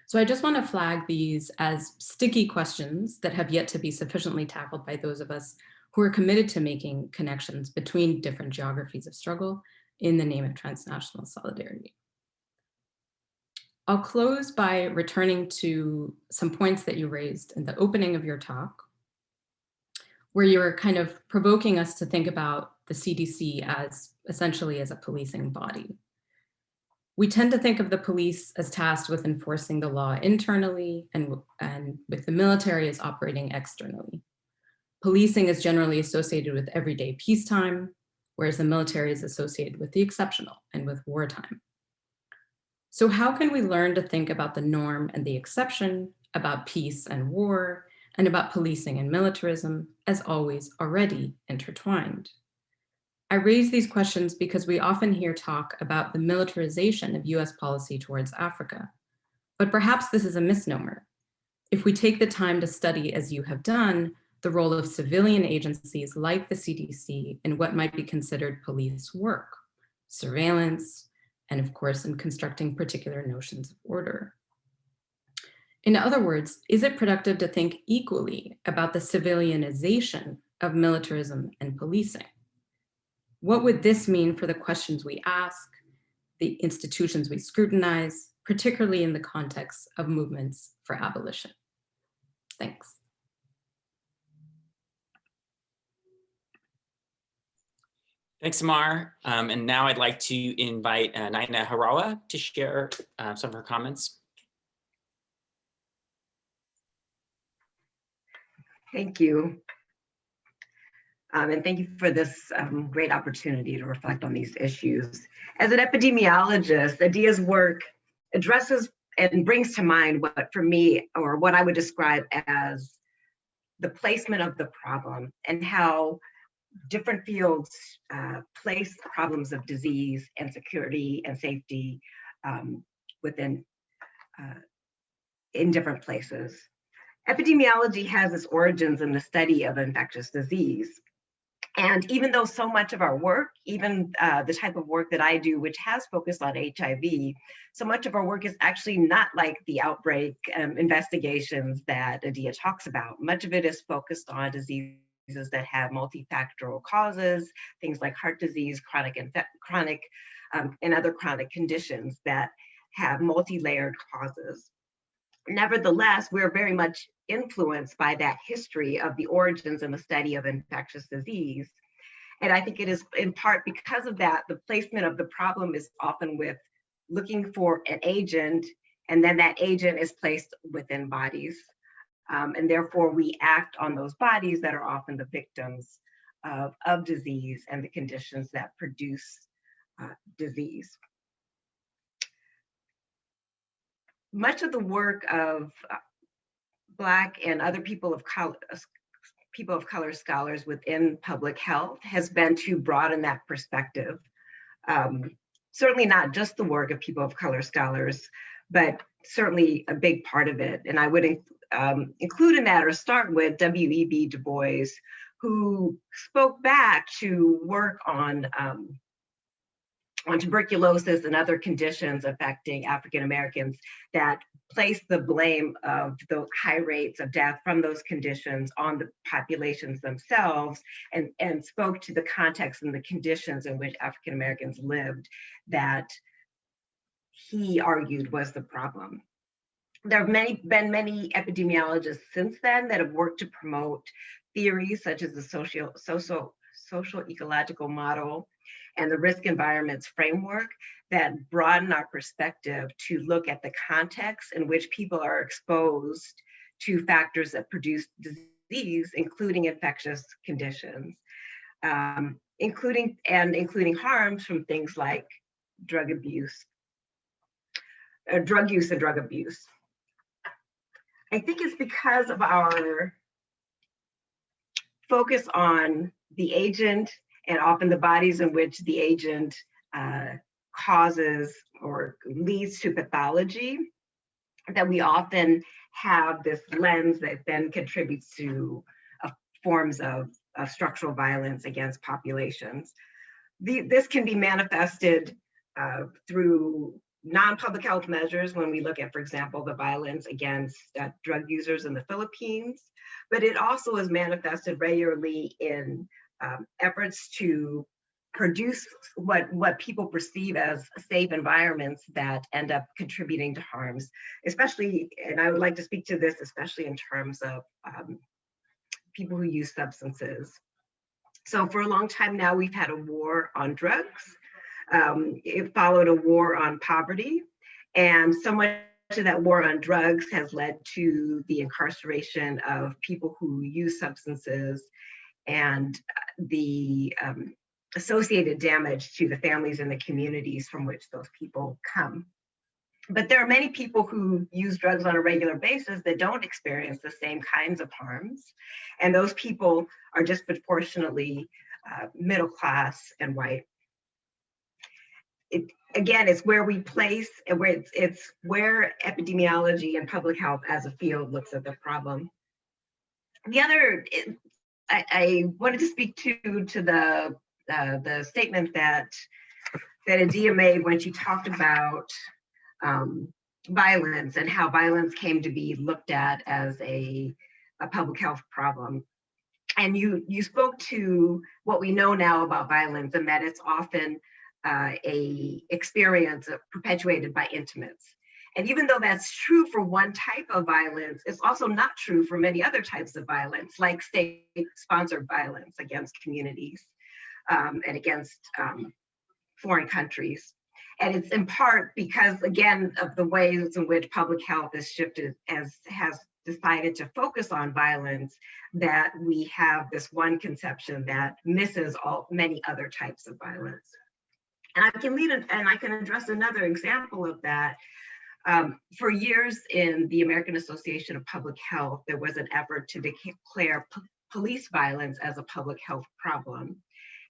So I just want to flag these as sticky questions that have yet to be sufficiently tackled by those of us who are committed to making connections between different geographies of struggle in the name of transnational solidarity. I'll close by returning to some points that you raised in the opening of your talk, where you were kind of provoking us to think about the CDC as essentially as a policing body. We tend to think of the police as tasked with enforcing the law internally and with the military as operating externally. Policing is generally associated with everyday peacetime, whereas the military is associated with the exceptional and with wartime. So how can we learn to think about the norm and the exception, about peace and war, and about policing and militarism as always already intertwined? I raise these questions because we often hear talk about the militarization of US policy towards Africa, but perhaps this is a misnomer. If we take the time to study, as you have done, the role of civilian agencies like the CDC in what might be considered police work, surveillance, and of course, in constructing particular notions of order. In other words, is it productive to think equally about the civilianization of militarism and policing? What would this mean for the questions we ask, the institutions we scrutinize, particularly in the context of movements for abolition? Thanks. Thanks, Samar. And now I'd like to invite Naina Harawa to share some of her comments. Thank you. And thank you for this great opportunity to reflect on these issues. As an epidemiologist, Adia's work addresses and brings to mind what, for me, or what I would describe as the placement of the problem and how different fields place problems of disease and security and safety within in different places. Epidemiology has its origins in the study of infectious disease. And even though so much of our work, even the type of work that I do, which has focused on HIV, so much of our work is actually not like the outbreak investigations that Adia talks about. Much of it is focused on diseases that have multifactorial causes, things like heart disease, chronic and other chronic conditions that have multi-layered causes. Nevertheless, we're very much influenced by that history of the origins and the study of infectious disease. And I think it is in part because of that, the placement of the problem is often with looking for an agent, and then that agent is placed within bodies. And therefore we act on those bodies that are often the victims of disease and the conditions that produce disease. Much of the work of Black and other people of color scholars within public health has been to broaden that perspective. Certainly not just the work of people of color scholars, but certainly a big part of it. And I would include in that, or start with, W.E.B. Du Bois, who spoke back to work on tuberculosis and other conditions affecting African Americans that place the blame of the high rates of death from those conditions on the populations themselves, and spoke to the context and the conditions in which African Americans lived that he argued was the problem. There have been many epidemiologists since then that have worked to promote theories such as the social ecological model and the risk environments framework that broaden our perspective to look at the context in which people are exposed to factors that produce disease, including infectious conditions, including harms from things like drug use and drug abuse. I think it's because of our focus on the agent and often the bodies in which the agent causes or leads to pathology, that we often have this lens that then contributes to forms of structural violence against populations. This can be manifested through non-public health measures when we look at, for example, the violence against drug users in the Philippines, but it also is manifested regularly in efforts to produce what people perceive as safe environments that end up contributing to harms, especially, and I would like to speak to this, especially in terms of people who use substances. So for a long time now, we've had a war on drugs. It followed a war on poverty, and so much of that war on drugs has led to the incarceration of people who use substances and the associated damage to the families and the communities from which those people come. But there are many people who use drugs on a regular basis that don't experience the same kinds of harms. And those people are disproportionately middle class and white. Again, it's where we place, and where it's where epidemiology and public health as a field looks at the problem. The other, I wanted to speak to the statement that Adia made when she talked about violence and how violence came to be looked at as a public health problem. And you spoke to what we know now about violence, and that it's often a experience perpetuated by intimates. And even though that's true for one type of violence, it's also not true for many other types of violence, like state-sponsored violence against communities and against foreign countries. And it's in part because, again, of the ways in which public health is shifted, has decided to focus on violence, that we have this one conception that misses many other types of violence. And I can address another example of that. For years in the American Association of Public Health, there was an effort to declare police violence as a public health problem.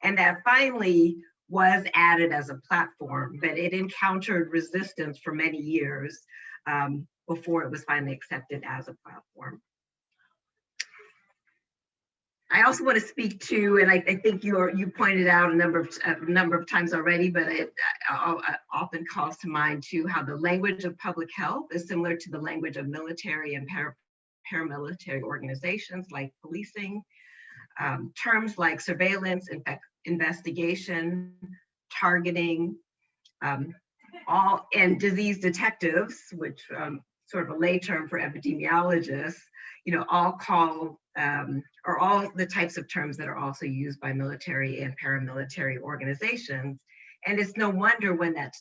And that finally was added as a platform, but it encountered resistance for many years before it was finally accepted as a platform. I also want to speak to, and I think you pointed out a number of times already, but it often calls to mind too how the language of public health is similar to the language of military and paramilitary organizations like policing. Terms like surveillance, investigation, targeting, and disease detectives, which sort of a lay term for epidemiologists, all call, or all the types of terms that are also used by military and paramilitary organizations. And it's no wonder when that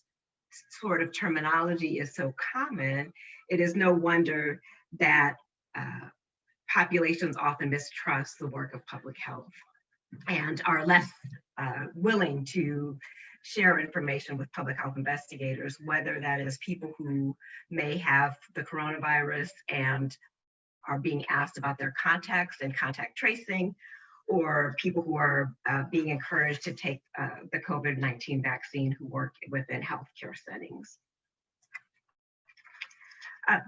sort of terminology is so common, it is no wonder that populations often mistrust the work of public health and are less willing to share information with public health investigators, whether that is people who may have the coronavirus and are being asked about their contacts and contact tracing, or people who are being encouraged to take the COVID-19 vaccine who work within healthcare settings.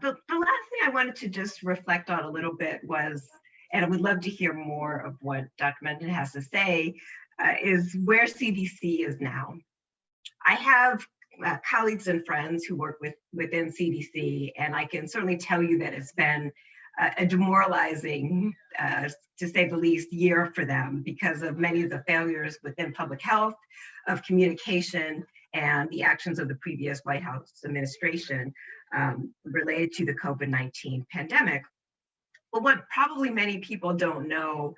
The last thing I wanted to just reflect on a little bit was, and I would love to hear more of what Dr. Benton has to say, is where CDC is now. I have colleagues and friends who work within CDC, and I can certainly tell you that it's been a demoralizing, to say the least, year for them because of many of the failures within public health, of communication, and the actions of the previous White House administration related to the COVID-19 pandemic. But what probably many people don't know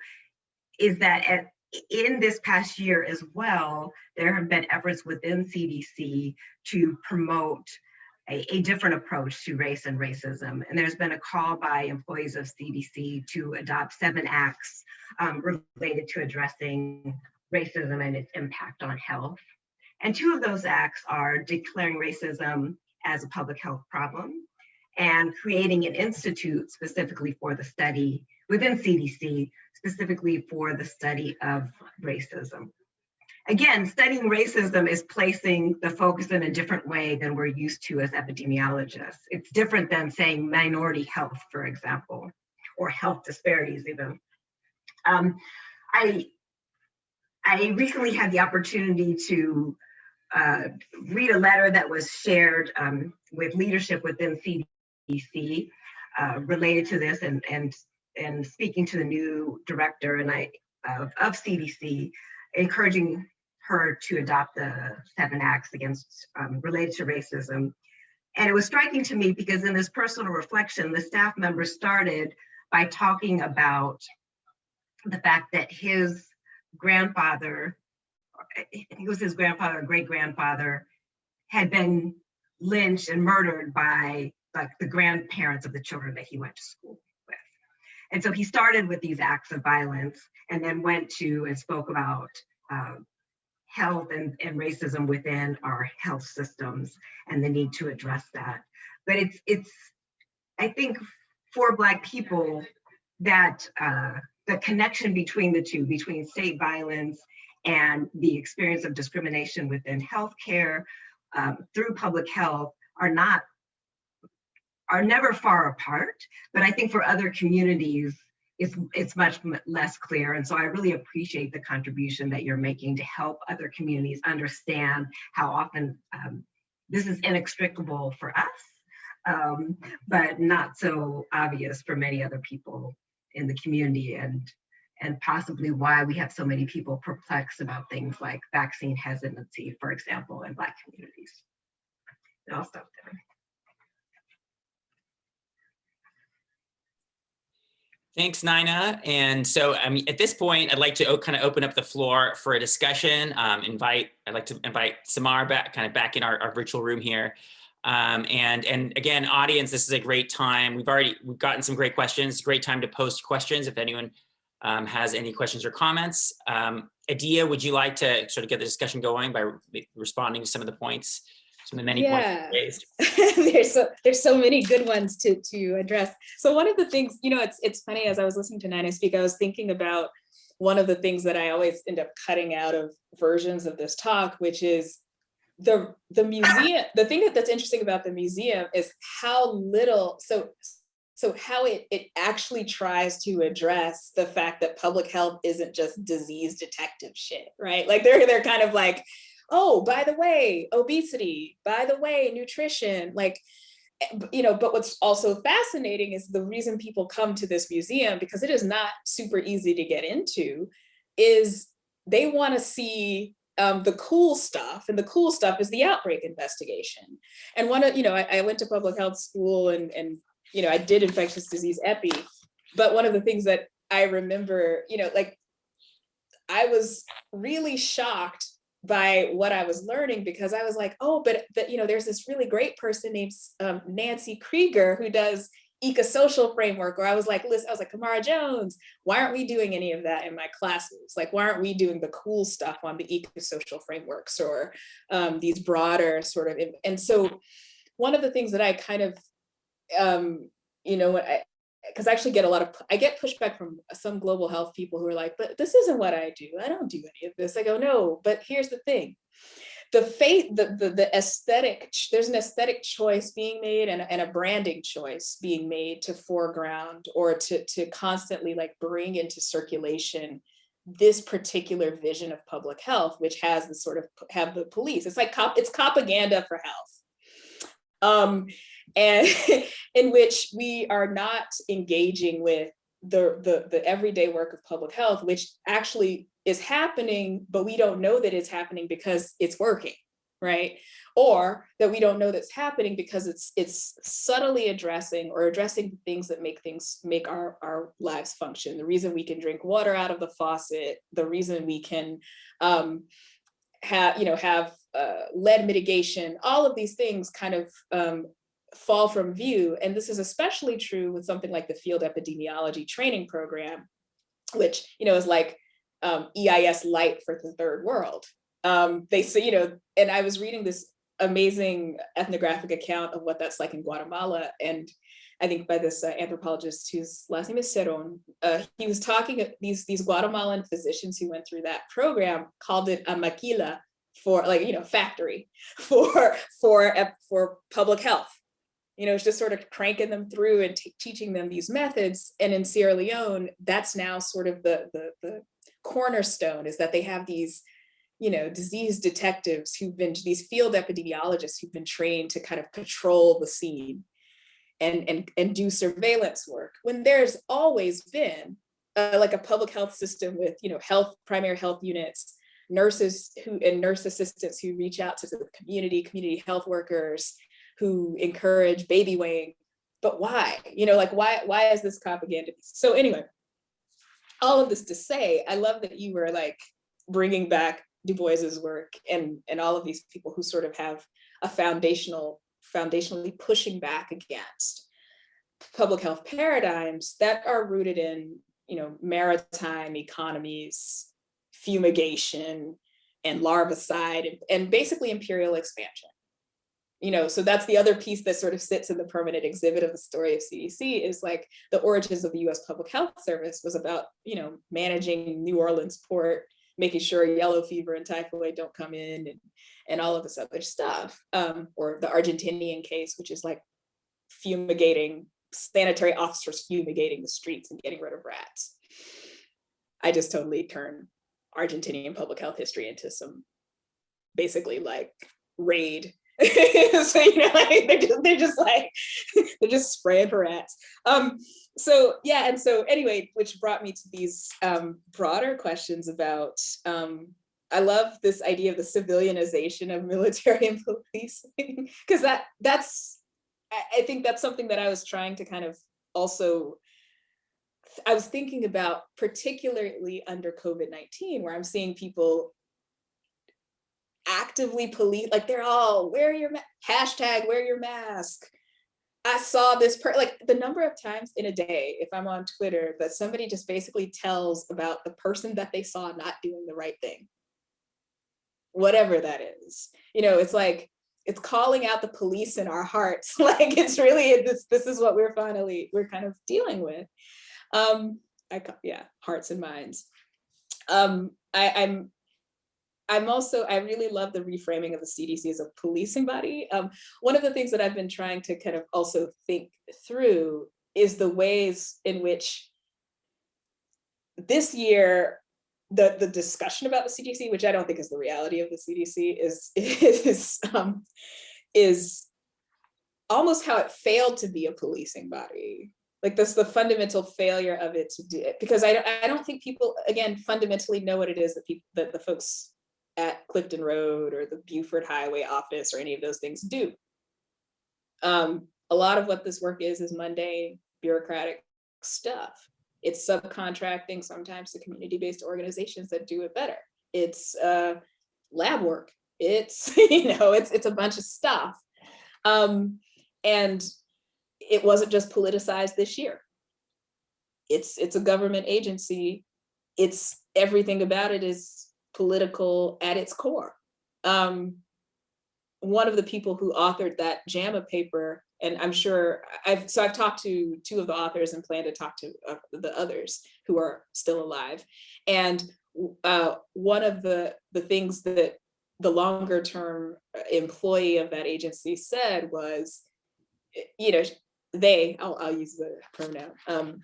is that in this past year as well, there have been efforts within CDC to promote a different approach to race and racism. And there's been a call by employees of CDC to adopt 7 acts related to addressing racism and its impact on health. And 2 of those acts are declaring racism as a public health problem and creating an institute specifically for the study within CDC, specifically for the study of racism. Again, studying racism is placing the focus in a different way than we're used to as epidemiologists. It's different than saying minority health, for example, or health disparities even. I recently had the opportunity to read a letter that was shared with leadership within CDC related to this, and speaking to the new director of CDC, encouraging her to adopt the 7 acts against related to racism. And it was striking to me because in this personal reflection, the staff members started by talking about the fact that his grandfather, I think it was his grandfather or great-grandfather, had been lynched and murdered by like the grandparents of the children that he went to school with. And so he started with these acts of violence and then went to and spoke about health and racism within our health systems and the need to address that. But it's I think for Black people that the connection between the two, between state violence and the experience of discrimination within healthcare through public health are never far apart. But I think for other communities, it's much less clear. And so I really appreciate the contribution that you're making to help other communities understand how often this is inextricable for us, but not so obvious for many other people in the community, and possibly why we have so many people perplexed about things like vaccine hesitancy, for example, in Black communities. And I'll stop there. Thanks, Nina. And so, I mean, at this point, I'd like to kind of open up the floor for a discussion. I'd like to invite Samar back in our virtual room here. And again, audience, this is a great time. We've gotten some great questions. Great time to post questions if anyone has any questions or comments. Adia, would you like to sort of get the discussion going by responding to some of the points? Some of the many points raised. there's so many good ones to address. So one of the things, it's funny, as I was listening to Nina speak, I was thinking about one of the things that I always end up cutting out of versions of this talk, which is the museum. The thing that's interesting about the museum is how little, so how it actually tries to address the fact that public health isn't just disease detective shit, right? Like they're kind of like, oh, by the way, obesity, by the way, nutrition, like, but what's also fascinating is the reason people come to this museum, because it is not super easy to get into, is they want to see the cool stuff, and the cool stuff is the outbreak investigation. And I went to public health school and I did infectious disease epi, but one of the things that I remember, like I was really shocked by what I was learning, because I was like, oh, but there's this really great person named Nancy Krieger who does eco-social framework. Or I was like, Kamara Jones, why aren't we doing any of that in my classes? Like, why aren't we doing the cool stuff on the eco-social frameworks or these broader sort of, and so one of the things that I kind of, because I actually get pushback from some global health people who are like, but this isn't what I do. I don't do any of this. I go, no, but here's the thing. The aesthetic, there's an aesthetic choice being made and a branding choice being made to foreground or to constantly like bring into circulation this particular vision of public health, which has the sort of have the police. It's like it's propaganda for health. And in which we are not engaging with the everyday work of public health, which actually is happening, but we don't know that it's happening because it's working, right? Or that we don't know that's happening because it's subtly addressing things that make our lives function. The reason we can drink water out of the faucet, the reason we can have lead mitigation, all of these things kind of fall from view. And this is especially true with something like the field epidemiology training program, which, is like EIS light for the third world. They say, and I was reading this amazing ethnographic account of what that's like in Guatemala. And I think by this anthropologist whose last name is Cerón, he was talking, these Guatemalan physicians who went through that program called it a maquila for factory for public health. It's just sort of cranking them through and teaching them these methods. And in Sierra Leone, that's now sort of the cornerstone, is that they have these, disease detectives these field epidemiologists who've been trained to kind of patrol the scene and do surveillance work, when there's always been like a public health system with, primary health units, nurses and nurse assistants who reach out to the community health workers who encourage baby weighing. But why? Why is this propaganda? So anyway, all of this to say, I love that you were like bringing back Du Bois's work and all of these people who sort of have a foundationally pushing back against public health paradigms that are rooted in, maritime economies, fumigation, and larvicide, and basically imperial expansion. So that's the other piece that sort of sits in the permanent exhibit of the story of CDC, is like the origins of the US Public Health Service was about, managing New Orleans port, making sure yellow fever and typhoid don't come in, and all of this other stuff. Or the Argentinian case, which is like fumigating, sanitary officers fumigating the streets and getting rid of rats. I just totally turned Argentinian public health history into some basically like raid. So they're just spraying for rats. So yeah, and so anyway, which brought me to these broader questions about I love this idea of the civilianization of military and policing, because I think that's something that I was trying to kind of also, I was thinking about particularly under COVID-19, where I'm seeing people actively police, like they're all wear your hashtag wear your mask. I saw this like the number of times in a day, if I'm on Twitter, that somebody just basically tells about the person that they saw not doing the right thing, whatever that is. It's like, it's calling out the police in our hearts. Like it's really, this is what we're kind of dealing with. Hearts and minds. I really love the reframing of the CDC as a policing body. One of the things that I've been trying to kind of also think through is the ways in which this year, the discussion about the CDC, which I don't think is the reality of the CDC, is almost how it failed to be a policing body. Like that's the fundamental failure of it to do it, because I don't think people, again, fundamentally know what it is that the folks at Clifton Road or the Buford Highway office or any of those things do. A lot of what this work is mundane, bureaucratic stuff. It's subcontracting sometimes to community-based organizations that do it better. It's lab work. It's it's a bunch of stuff, and it wasn't just politicized this year. It's a government agency. It's everything about it is political at its core. One of the people who authored that JAMA paper, and I'm sure I've talked to two of the authors and plan to talk to the others who are still alive. And one of the things that the longer term employee of that agency said was, I'll use the pronoun,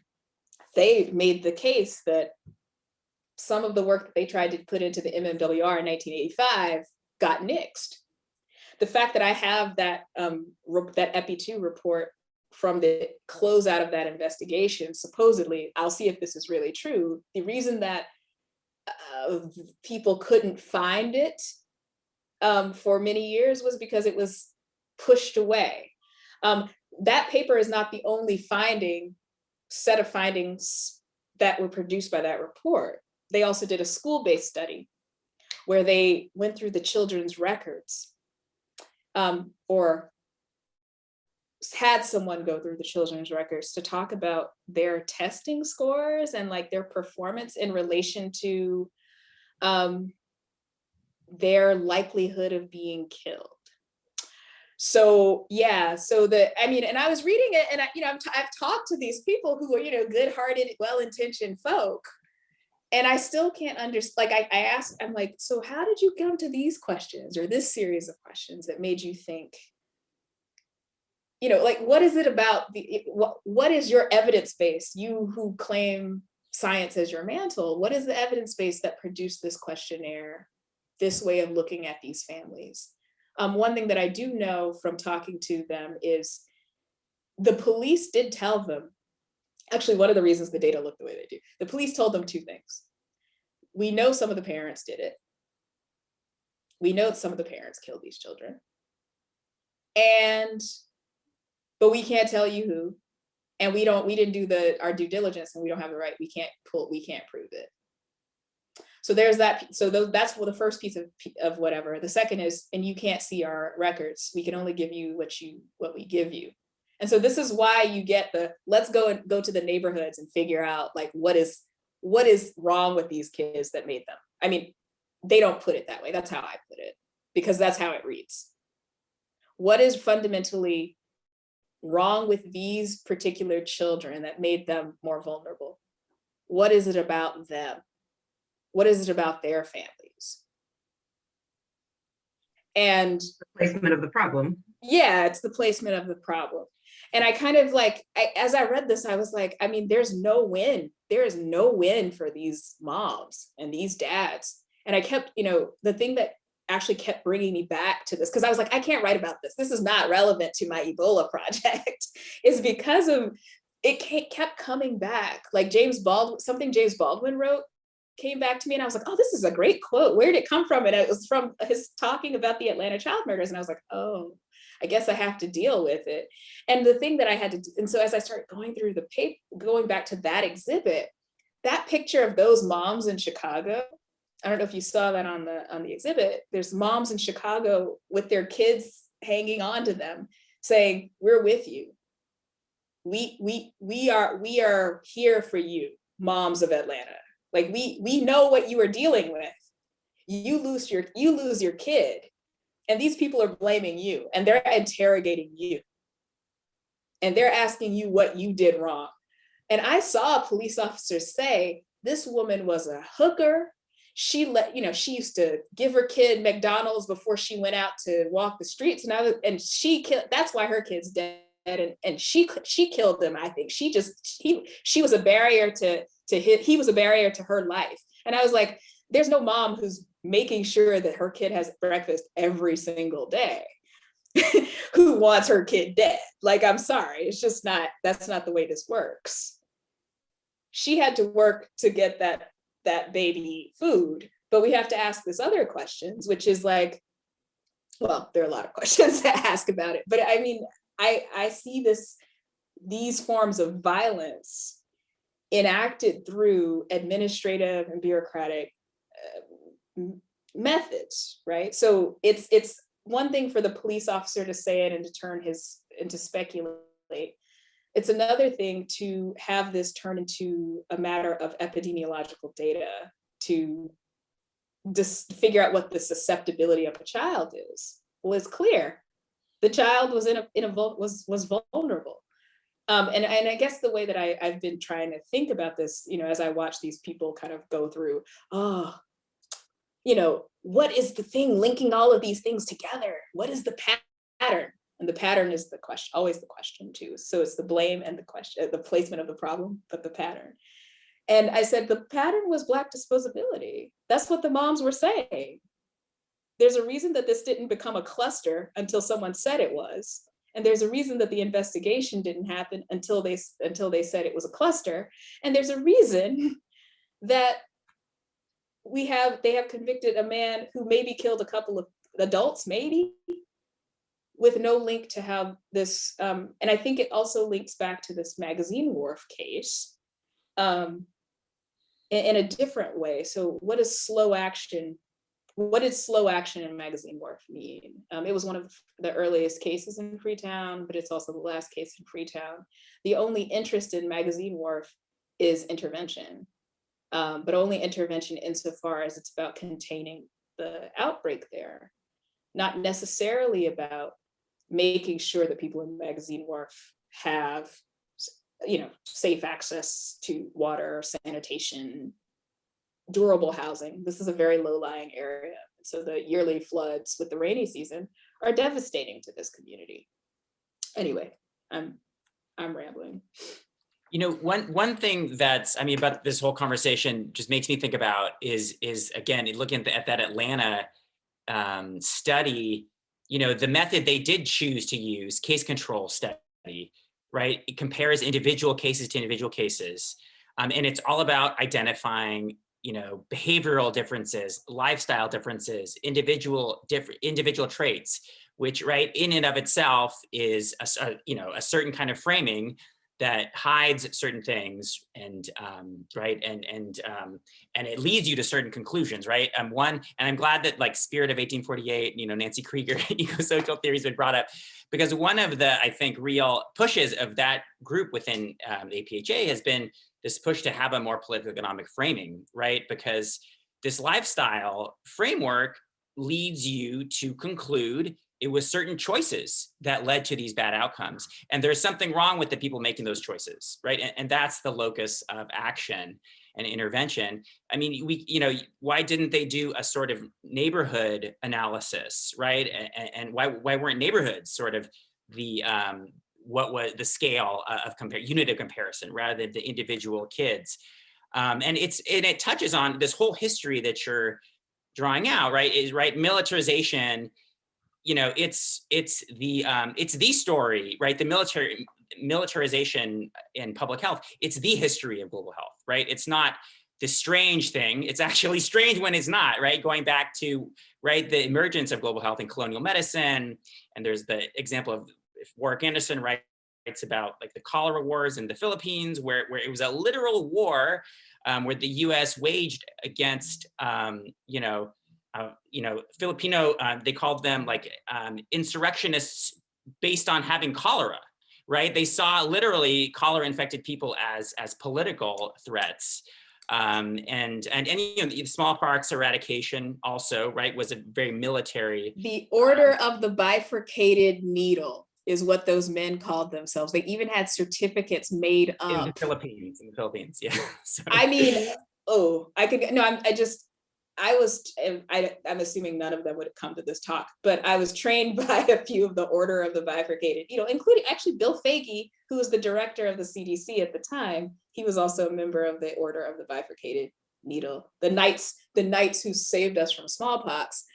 they made the case that some of the work that they tried to put into the MMWR in 1985 got nixed. The fact that I have that that EPI2 report from the closeout of that investigation, supposedly, I'll see if this is really true. The reason that people couldn't find it for many years was because it was pushed away. That paper is not the only set of findings that were produced by that report. They also did a school-based study where they went through the children's records, or had someone go through the children's records to talk about their testing scores and like their performance in relation to their likelihood of being killed. So yeah, and I was reading it, and I've talked to these people who are good-hearted, well-intentioned folk, and I still can't understand. Like I asked, I'm like, so how did you come to these questions or this series of questions that made you think? Like what is it about what is your evidence base? You who claim science as your mantle, what is the evidence base that produced this questionnaire this way of looking at these families. One thing that I do know from talking to them is the police did tell them, actually one of the reasons the data look the way they do, the police told them two things. We know some of the parents did it. We know some of the parents killed these children. But we can't tell you who. And we didn't do our due diligence, and we don't have the right, we can't prove it. So there's that. So that's the first piece of whatever. The second is, and you can't see our records. We can only give you what we give you. And so this is why you get let's go to the neighborhoods and figure out like what is wrong with these kids that made them. I mean, they don't put it that way. That's how I put it, because that's how it reads. What is fundamentally wrong with these particular children that made them more vulnerable? What is it about them? What is it about their families? And the placement of the problem. Yeah, it's the placement of the problem. And I kind of as I read this, I was like, I mean, there's no win. There is no win for these moms and these dads. And I kept, the thing that actually kept bringing me back to this, because I was like, I can't write about this. This is not relevant to my Ebola project, is because of it kept coming back. Like something James Baldwin wrote came back to me, and I was like, oh, this is a great quote. Where did it come from? And it was from his talking about the Atlanta child murders. And I was like, oh, I guess I have to deal with it. And the thing that I had to do, and so as I started going through the paper, going back to that exhibit, that picture of those moms in Chicago, I don't know if you saw that on the exhibit, there's moms in Chicago with their kids hanging on to them saying, we're with you. We are here for you, moms of Atlanta. Like we know what you are dealing with. You lose your kid, and these people are blaming you, and they're interrogating you, and they're asking you what you did wrong. And I saw police officers say, this woman was a hooker. She used to give her kid McDonald's before she went out to walk the streets, and she killed. That's why her kid's dead, and she killed them. I think she was a barrier he was a barrier to her life. And I was like, there's no mom who's making sure that her kid has breakfast every single day who wants her kid dead. Like, I'm sorry, it's just that's not the way this works. She had to work to get that baby food, but we have to ask this other questions, which is like, well, there are a lot of questions to ask about it, but I mean, I see these forms of violence enacted through administrative and bureaucratic methods, right? So it's one thing for the police officer to say it and to turn and to speculate. It's another thing to have this turn into a matter of epidemiological data to just figure out what the susceptibility of a child is. Well, it's clear the child was was vulnerable. And I guess the way that I've been trying to think about this, as I watch these people kind of go through, what is the thing linking all of these things together? What is the pattern? And the pattern is the question, always the question too. So it's the blame and the question, the placement of the problem, but the pattern. And I said, the pattern was Black disposability. That's what the moms were saying. There's a reason that this didn't become a cluster until someone said it was. And there's a reason that the investigation didn't happen until they said it was a cluster. And there's a reason that they have convicted a man who maybe killed a couple of adults, maybe, with no link to how this, and I think it also links back to this Magazine Wharf case in a different way. So what is slow action? What did slow action in Magazine Wharf mean? It was one of the earliest cases in Freetown, but it's also the last case in Freetown. The only interest in Magazine Wharf is intervention, but only intervention insofar as it's about containing the outbreak there, not necessarily about making sure that people in Magazine Wharf have, safe access to water, sanitation, durable housing. This is a very low-lying area. So the yearly floods with the rainy season are devastating to this community. Anyway, I'm rambling. You know, one thing that's, I mean, about this whole conversation just makes me think about is again, looking at that Atlanta study, you know, the method they did choose to use, case control study, right? It compares individual cases to individual cases. And it's all about identifying, you know, behavioral differences, lifestyle differences, individual traits, which, right, in and of itself is you know, a certain kind of framing that hides certain things, and right, and it leads you to certain conclusions, right? And I'm glad that, like, Spirit of 1848, you know, Nancy Krieger, eco-social theories been brought up, because one of the, I think, real pushes of that group within the APHA has been this push to have a more political economic framing, right? Because this lifestyle framework leads you to conclude it was certain choices that led to these bad outcomes. And there's something wrong with the people making those choices, right? And that's the locus of action and intervention. I mean, you know, why didn't they do a sort of neighborhood analysis, right? And why weren't neighborhoods sort of the, what was the scale of unit of comparison rather than the individual kids? And it touches on this whole history that you're drawing out, right? Is right, militarization. You know, it's the story, right? The militarization in public health. It's the history of global health, right? It's not the strange thing. It's actually strange when it's not, right? Going back to, right, the emergence of global health in colonial medicine, and there's the example of Warwick Anderson writes about, like, the cholera wars in the Philippines, where it was a literal war where the U.S. waged against, Filipino, they called them, like, insurrectionists based on having cholera, right? They saw literally cholera infected people as political threats. And you know, the smallpox eradication also, right, was a very military. The Order of the Bifurcated Needle is what those men called themselves. They even had certificates made up. In the Philippines, yeah. So. I mean, I'm assuming none of them would have come to this talk, but I was trained by a few of the Order of the Bifurcated, you know, including actually Bill Foege, who was the director of the CDC at the time. He was also a member of the Order of the Bifurcated Needle, the knights who saved us from smallpox.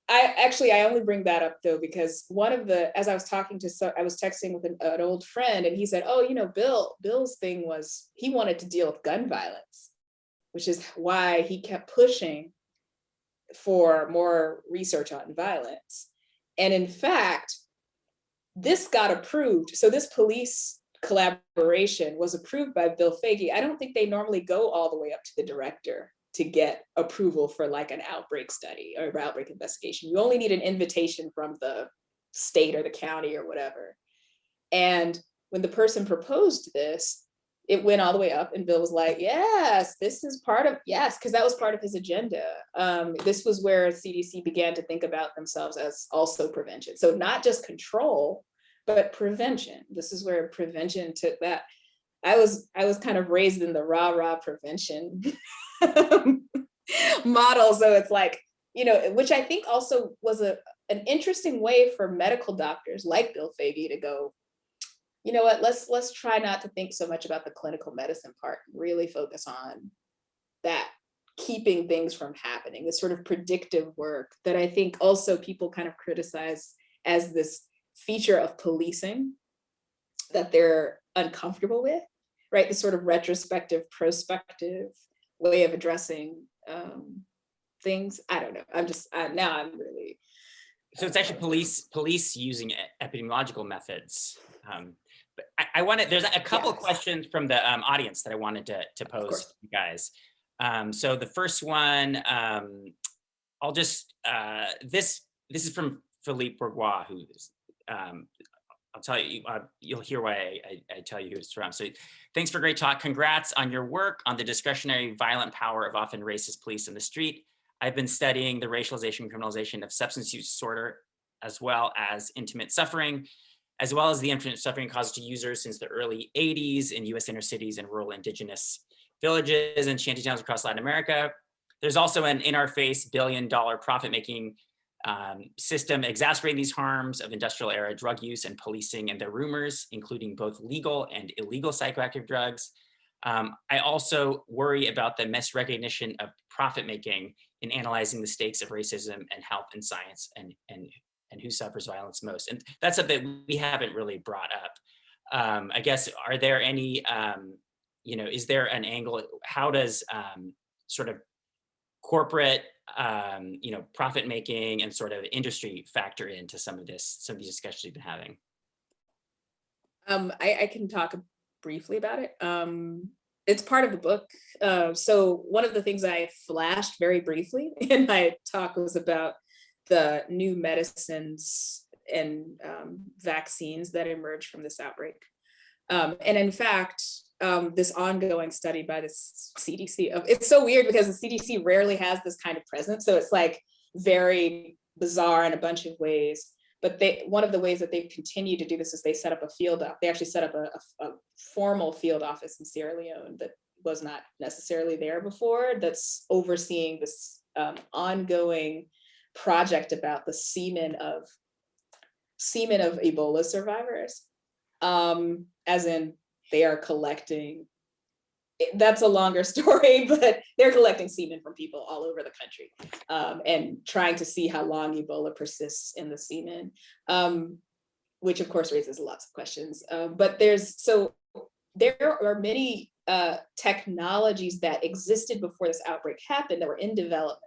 I only bring that up though, because as I was texting with an old friend, and he said, oh, you know, Bill's thing was he wanted to deal with gun violence, which is why he kept pushing for more research on violence. And in fact, this got approved. So this police collaboration was approved by Bill Foege. I don't think they normally go all the way up to the director to get approval for, like, an outbreak study or outbreak investigation. You only need an invitation from the state or the county or whatever. And when the person proposed this, it went all the way up, and Bill was like, yes, this is because that was part of his agenda. This was where CDC began to think about themselves as also prevention. So not just control, but prevention. This is where prevention took that. I was kind of raised in the rah-rah prevention model. So it's like, you know, which I think also was an interesting way for medical doctors like Bill Foege to go, you know what, let's try not to think so much about the clinical medicine part, really focus on that, keeping things from happening, this sort of predictive work that I think also people kind of criticize as this feature of policing that they're uncomfortable with, right? The sort of retrospective, prospective way of addressing things. I don't know. I'm really. So it's actually police using epidemiological methods. But I wanted, there's a couple of questions from the audience that I wanted to pose to you guys. So the first one, I'll just, this is from Philippe Bourgois, who's, I'll tell you, you'll hear why I tell you who it's from. So thanks for a great talk. Congrats on your work on the discretionary violent power of often racist police in the street. I've been studying the racialization and criminalization of substance use disorder, as well as intimate suffering, as well as the infinite suffering caused to users since the early 80s in US inner cities and rural indigenous villages and shantytowns across Latin America. There's also an in-our-face billion-dollar profit-making system exacerbating these harms of industrial era drug use and policing and their rumors, including both legal and illegal psychoactive drugs. I also worry about the misrecognition of profit making in analyzing the stakes of racism and health and science and who suffers violence most. And that's something we haven't really brought up. I guess, are there any, is there an angle? How does sort of corporate, profit making and sort of industry factor into some of these discussions we've been having? I can talk briefly about it. It's part of the book. So one of the things I flashed very briefly in my talk was about the new medicines and vaccines that emerged from this outbreak. And in fact, this ongoing study by the CDC, it's so weird because the CDC rarely has this kind of presence. So it's like very bizarre in a bunch of ways. But one of the ways that they've continued to do this is they set up they actually set up a formal field office in Sierra Leone that was not necessarily there before, that's overseeing this ongoing project about the semen of Ebola survivors, as in they are collecting, that's a longer story, but they're collecting semen from people all over the country and trying to see how long Ebola persists in the semen, which of course raises lots of questions. But there are many technologies that existed before this outbreak happened that were in development,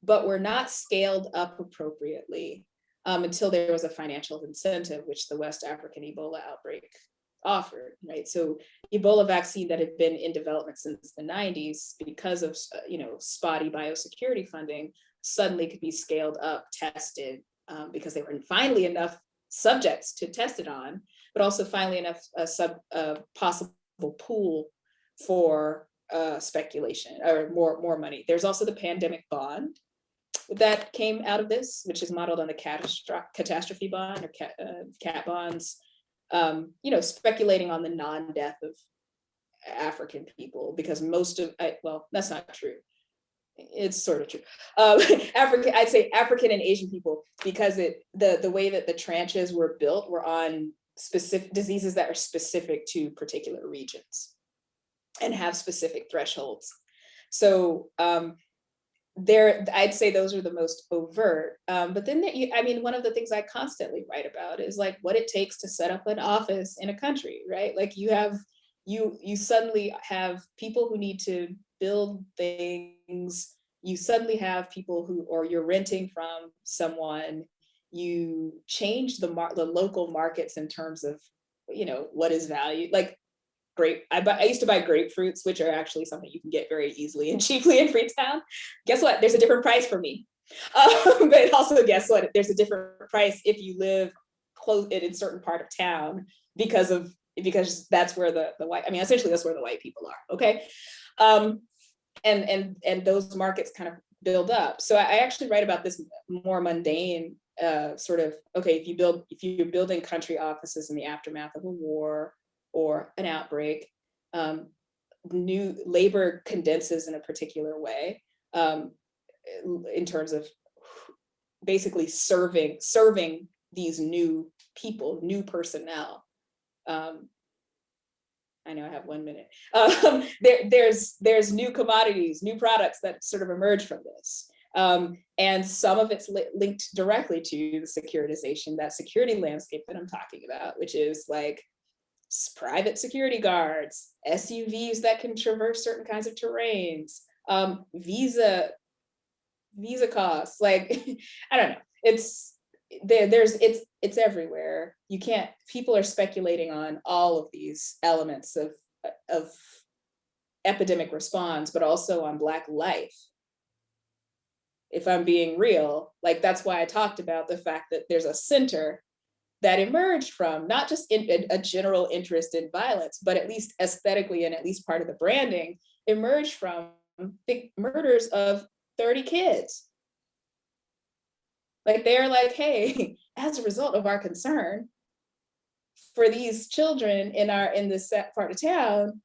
but were not scaled up appropriately until there was a financial incentive, which the West African Ebola outbreak offered, right? So Ebola vaccine that had been in development since the 90s, because of spotty biosecurity funding, suddenly could be scaled up, tested, because they were finally enough subjects to test it on, but also finally enough possible pool for speculation or more money. There's also the pandemic bond that came out of this, which is modeled on the catastrophe bond or cat bonds, speculating on the non-death of African people, because that's not true. It's sort of true. I'd say African and Asian people, because the way that the tranches were built were on specific diseases that are specific to particular regions and have specific thresholds. So I'd say those are the most overt. But then, one of the things I constantly write about is like what it takes to set up an office in a country, right? Like you suddenly have people who need to build things. You suddenly have people or you're renting from someone. You change the local markets in terms of, what is valued. Like I used to buy grapefruits, which are actually something you can get very easily and cheaply in Freetown. Guess what? There's a different price for me. But also, guess what? There's a different price if you live close in a certain part of town, because that's where the white, essentially that's where the white people are. Okay. And those markets kind of build up. So I actually write about this more mundane sort of, okay, if you're building country offices in the aftermath of a war or an outbreak, new labor condenses in a particular way in terms of basically serving these new people, new personnel. I know I have 1 minute. There's new commodities, new products that sort of emerge from this. And some of it's linked directly to the securitization, that security landscape that I'm talking about, which is like private security guards, SUVs that can traverse certain kinds of terrains, visa costs. Like, I don't know. It's everywhere. People are speculating on all of these elements of epidemic response, but also on Black life. If I'm being real, like that's why I talked about the fact that there's a center that emerged from not just a general interest in violence, but at least aesthetically and at least part of the branding emerged from the murders of 30 kids. Like they're like, hey, as a result of our concern for these children in this part of town,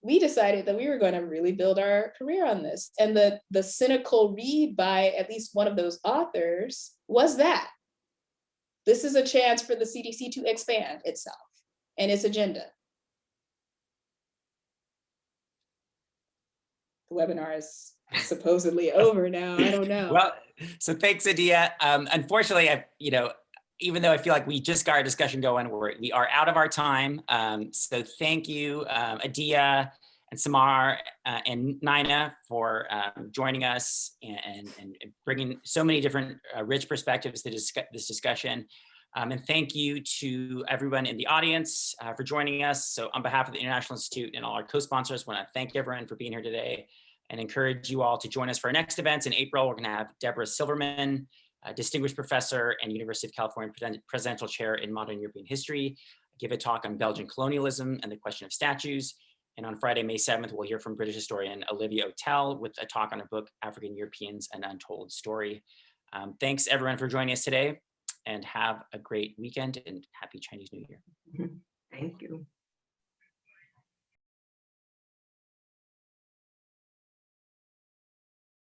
we decided that we were going to really build our career on this. And the cynical read by at least one of those authors was that this is a chance for the CDC to expand itself and its agenda. The webinar is supposedly over now. I don't know. Well, so thanks, Adia. Unfortunately, even though I feel like we just got our discussion going, we are out of our time. So thank you, Adia and Samar and Nina for joining us and bringing so many different rich perspectives to this discussion. And thank you to everyone in the audience for joining us. So on behalf of the International Institute and all our co-sponsors, I want to thank everyone for being here today and encourage you all to join us for our next events. In April, we're going to have Deborah Silverman, a distinguished professor and University of California Presidential Chair in Modern European History, give a talk on Belgian colonialism and the question of statues. And on Friday, May 7th, we'll hear from British historian Olivia O'Tell with a talk on her book, African Europeans, An Untold Story. Thanks everyone for joining us today, and have a great weekend and happy Chinese New Year. Thank you.